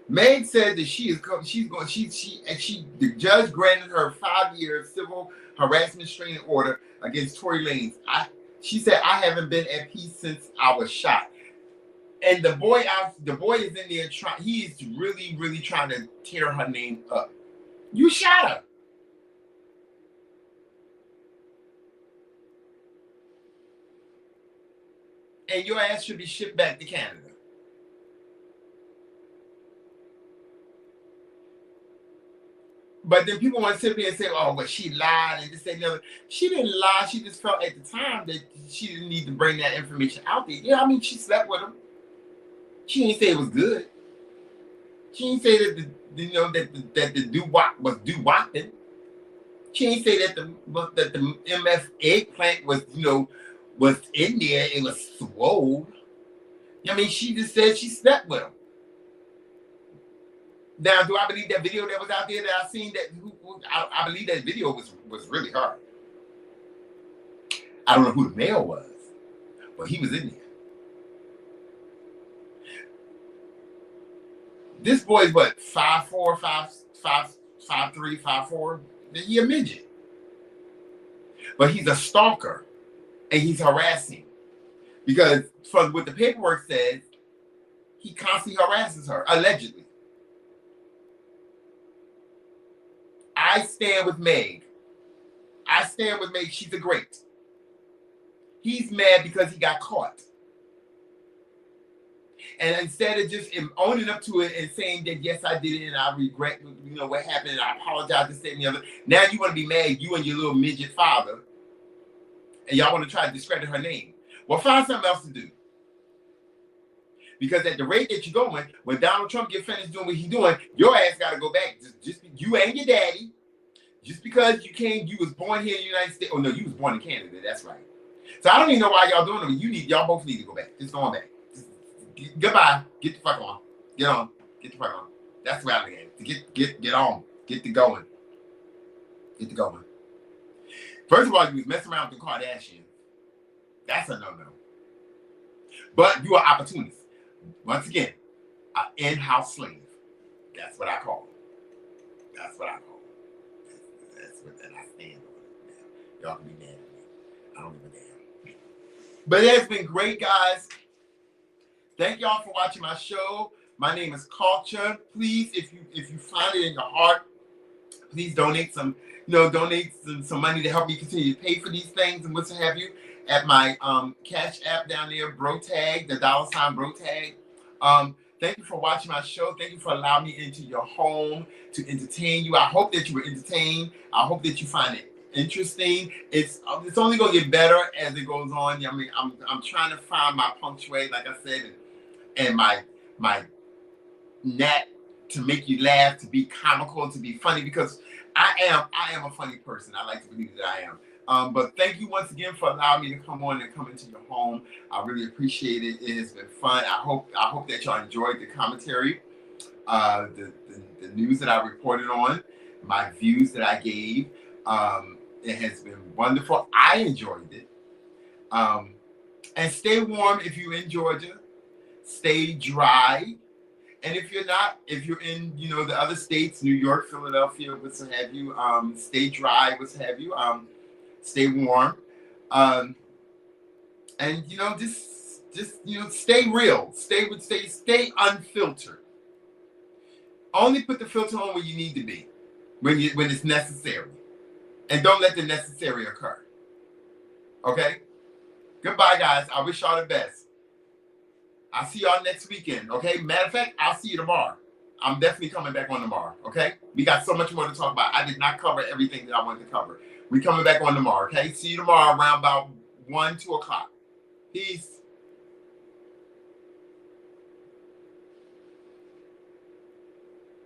Meg said that the judge granted her 5-year civil harassment restraining order against Tory Lanez. She said, I haven't been at peace since I was shot. And the boy is in there trying. He is really, really trying to tear her name up. You shot her. And your ass should be shipped back to Canada. But then people want to sit there and say, oh, well, she lied and this and the other. She didn't lie. She just felt at the time that she didn't need to bring that information out there. Yeah, I mean, she slept with him. She didn't say it was good. She didn't say that the doo-wop was doo-wopping. She didn't say that the MF eggplant was, was in there. It was swole. I mean, she just said she slept with him. Now, do I believe that video that was out there that I seen that? I believe that video was really her. I don't know who the male was, but he was in there. This boy's what, 5'4", 5'3", 5'4". He's a midget, but he's a stalker, and he's harassing because from what the paperwork says, he constantly harasses her allegedly. I stand with Meg. She's a great. He's mad because he got caught. And instead of just owning up to it and saying that, yes, I did it and I regret, what happened and I apologize, this, that, and the other. Now you want to be mad, you and your little midget father, and y'all want to try to discredit her name. Well, find something else to do. Because at the rate that you're going, when Donald Trump gets finished doing what he's doing, your ass got to go back. Just you and your daddy. Just because you was born here in the United States. Oh, no, you was born in Canada. That's right. So I don't even know why y'all doing it. Y'all both need to go back. Just go on back. Goodbye. Get the fuck on. Get on. Get the fuck on. That's where I'm at. Get on. Get to going. Get to going. First of all, you was messing around with the Kardashians. That's a no-no. But you are opportunist. Once again, an in-house slave. That's what I call it. That's what I call it. That's what I stand on. Y'all can be mad at me. I don't give a damn. But it has been great, guys. Thank y'all for watching my show. My name is Culture. Please, if you find it in your heart, please donate some money to help me continue to pay for these things and what have you at my Cash App down there, BroTag, the $ BroTag. Thank you for watching my show. Thank you for allowing me into your home to entertain you. I hope that you were entertained. I hope that you find it interesting. It's only gonna get better as it goes on. I mean, I'm trying to find my punctuate, like I said, and my knack to make you laugh, to be comical, to be funny, because I am a funny person. I like to believe that I am. But thank you once again for allowing me to come on and come into your home. I really appreciate it. It has been fun. I hope that y'all enjoyed the commentary, the news that I reported on, my views that I gave. It has been wonderful. I enjoyed it. And stay warm if you're in Georgia. Stay dry. And if you're not, if you're in, the other states, New York, Philadelphia, what have you, stay dry, what have you, stay warm. And, just stay real. Stay unfiltered. Only put the filter on when you need to be, when it's necessary. And don't let the necessary occur. Okay? Goodbye, guys. I wish y'all the best. I'll see y'all next weekend, okay? Matter of fact, I'll see you tomorrow. I'm definitely coming back on tomorrow, okay? We got so much more to talk about. I did not cover everything that I wanted to cover. We're coming back on tomorrow, okay? See you tomorrow around about 1, 2 o'clock. Peace.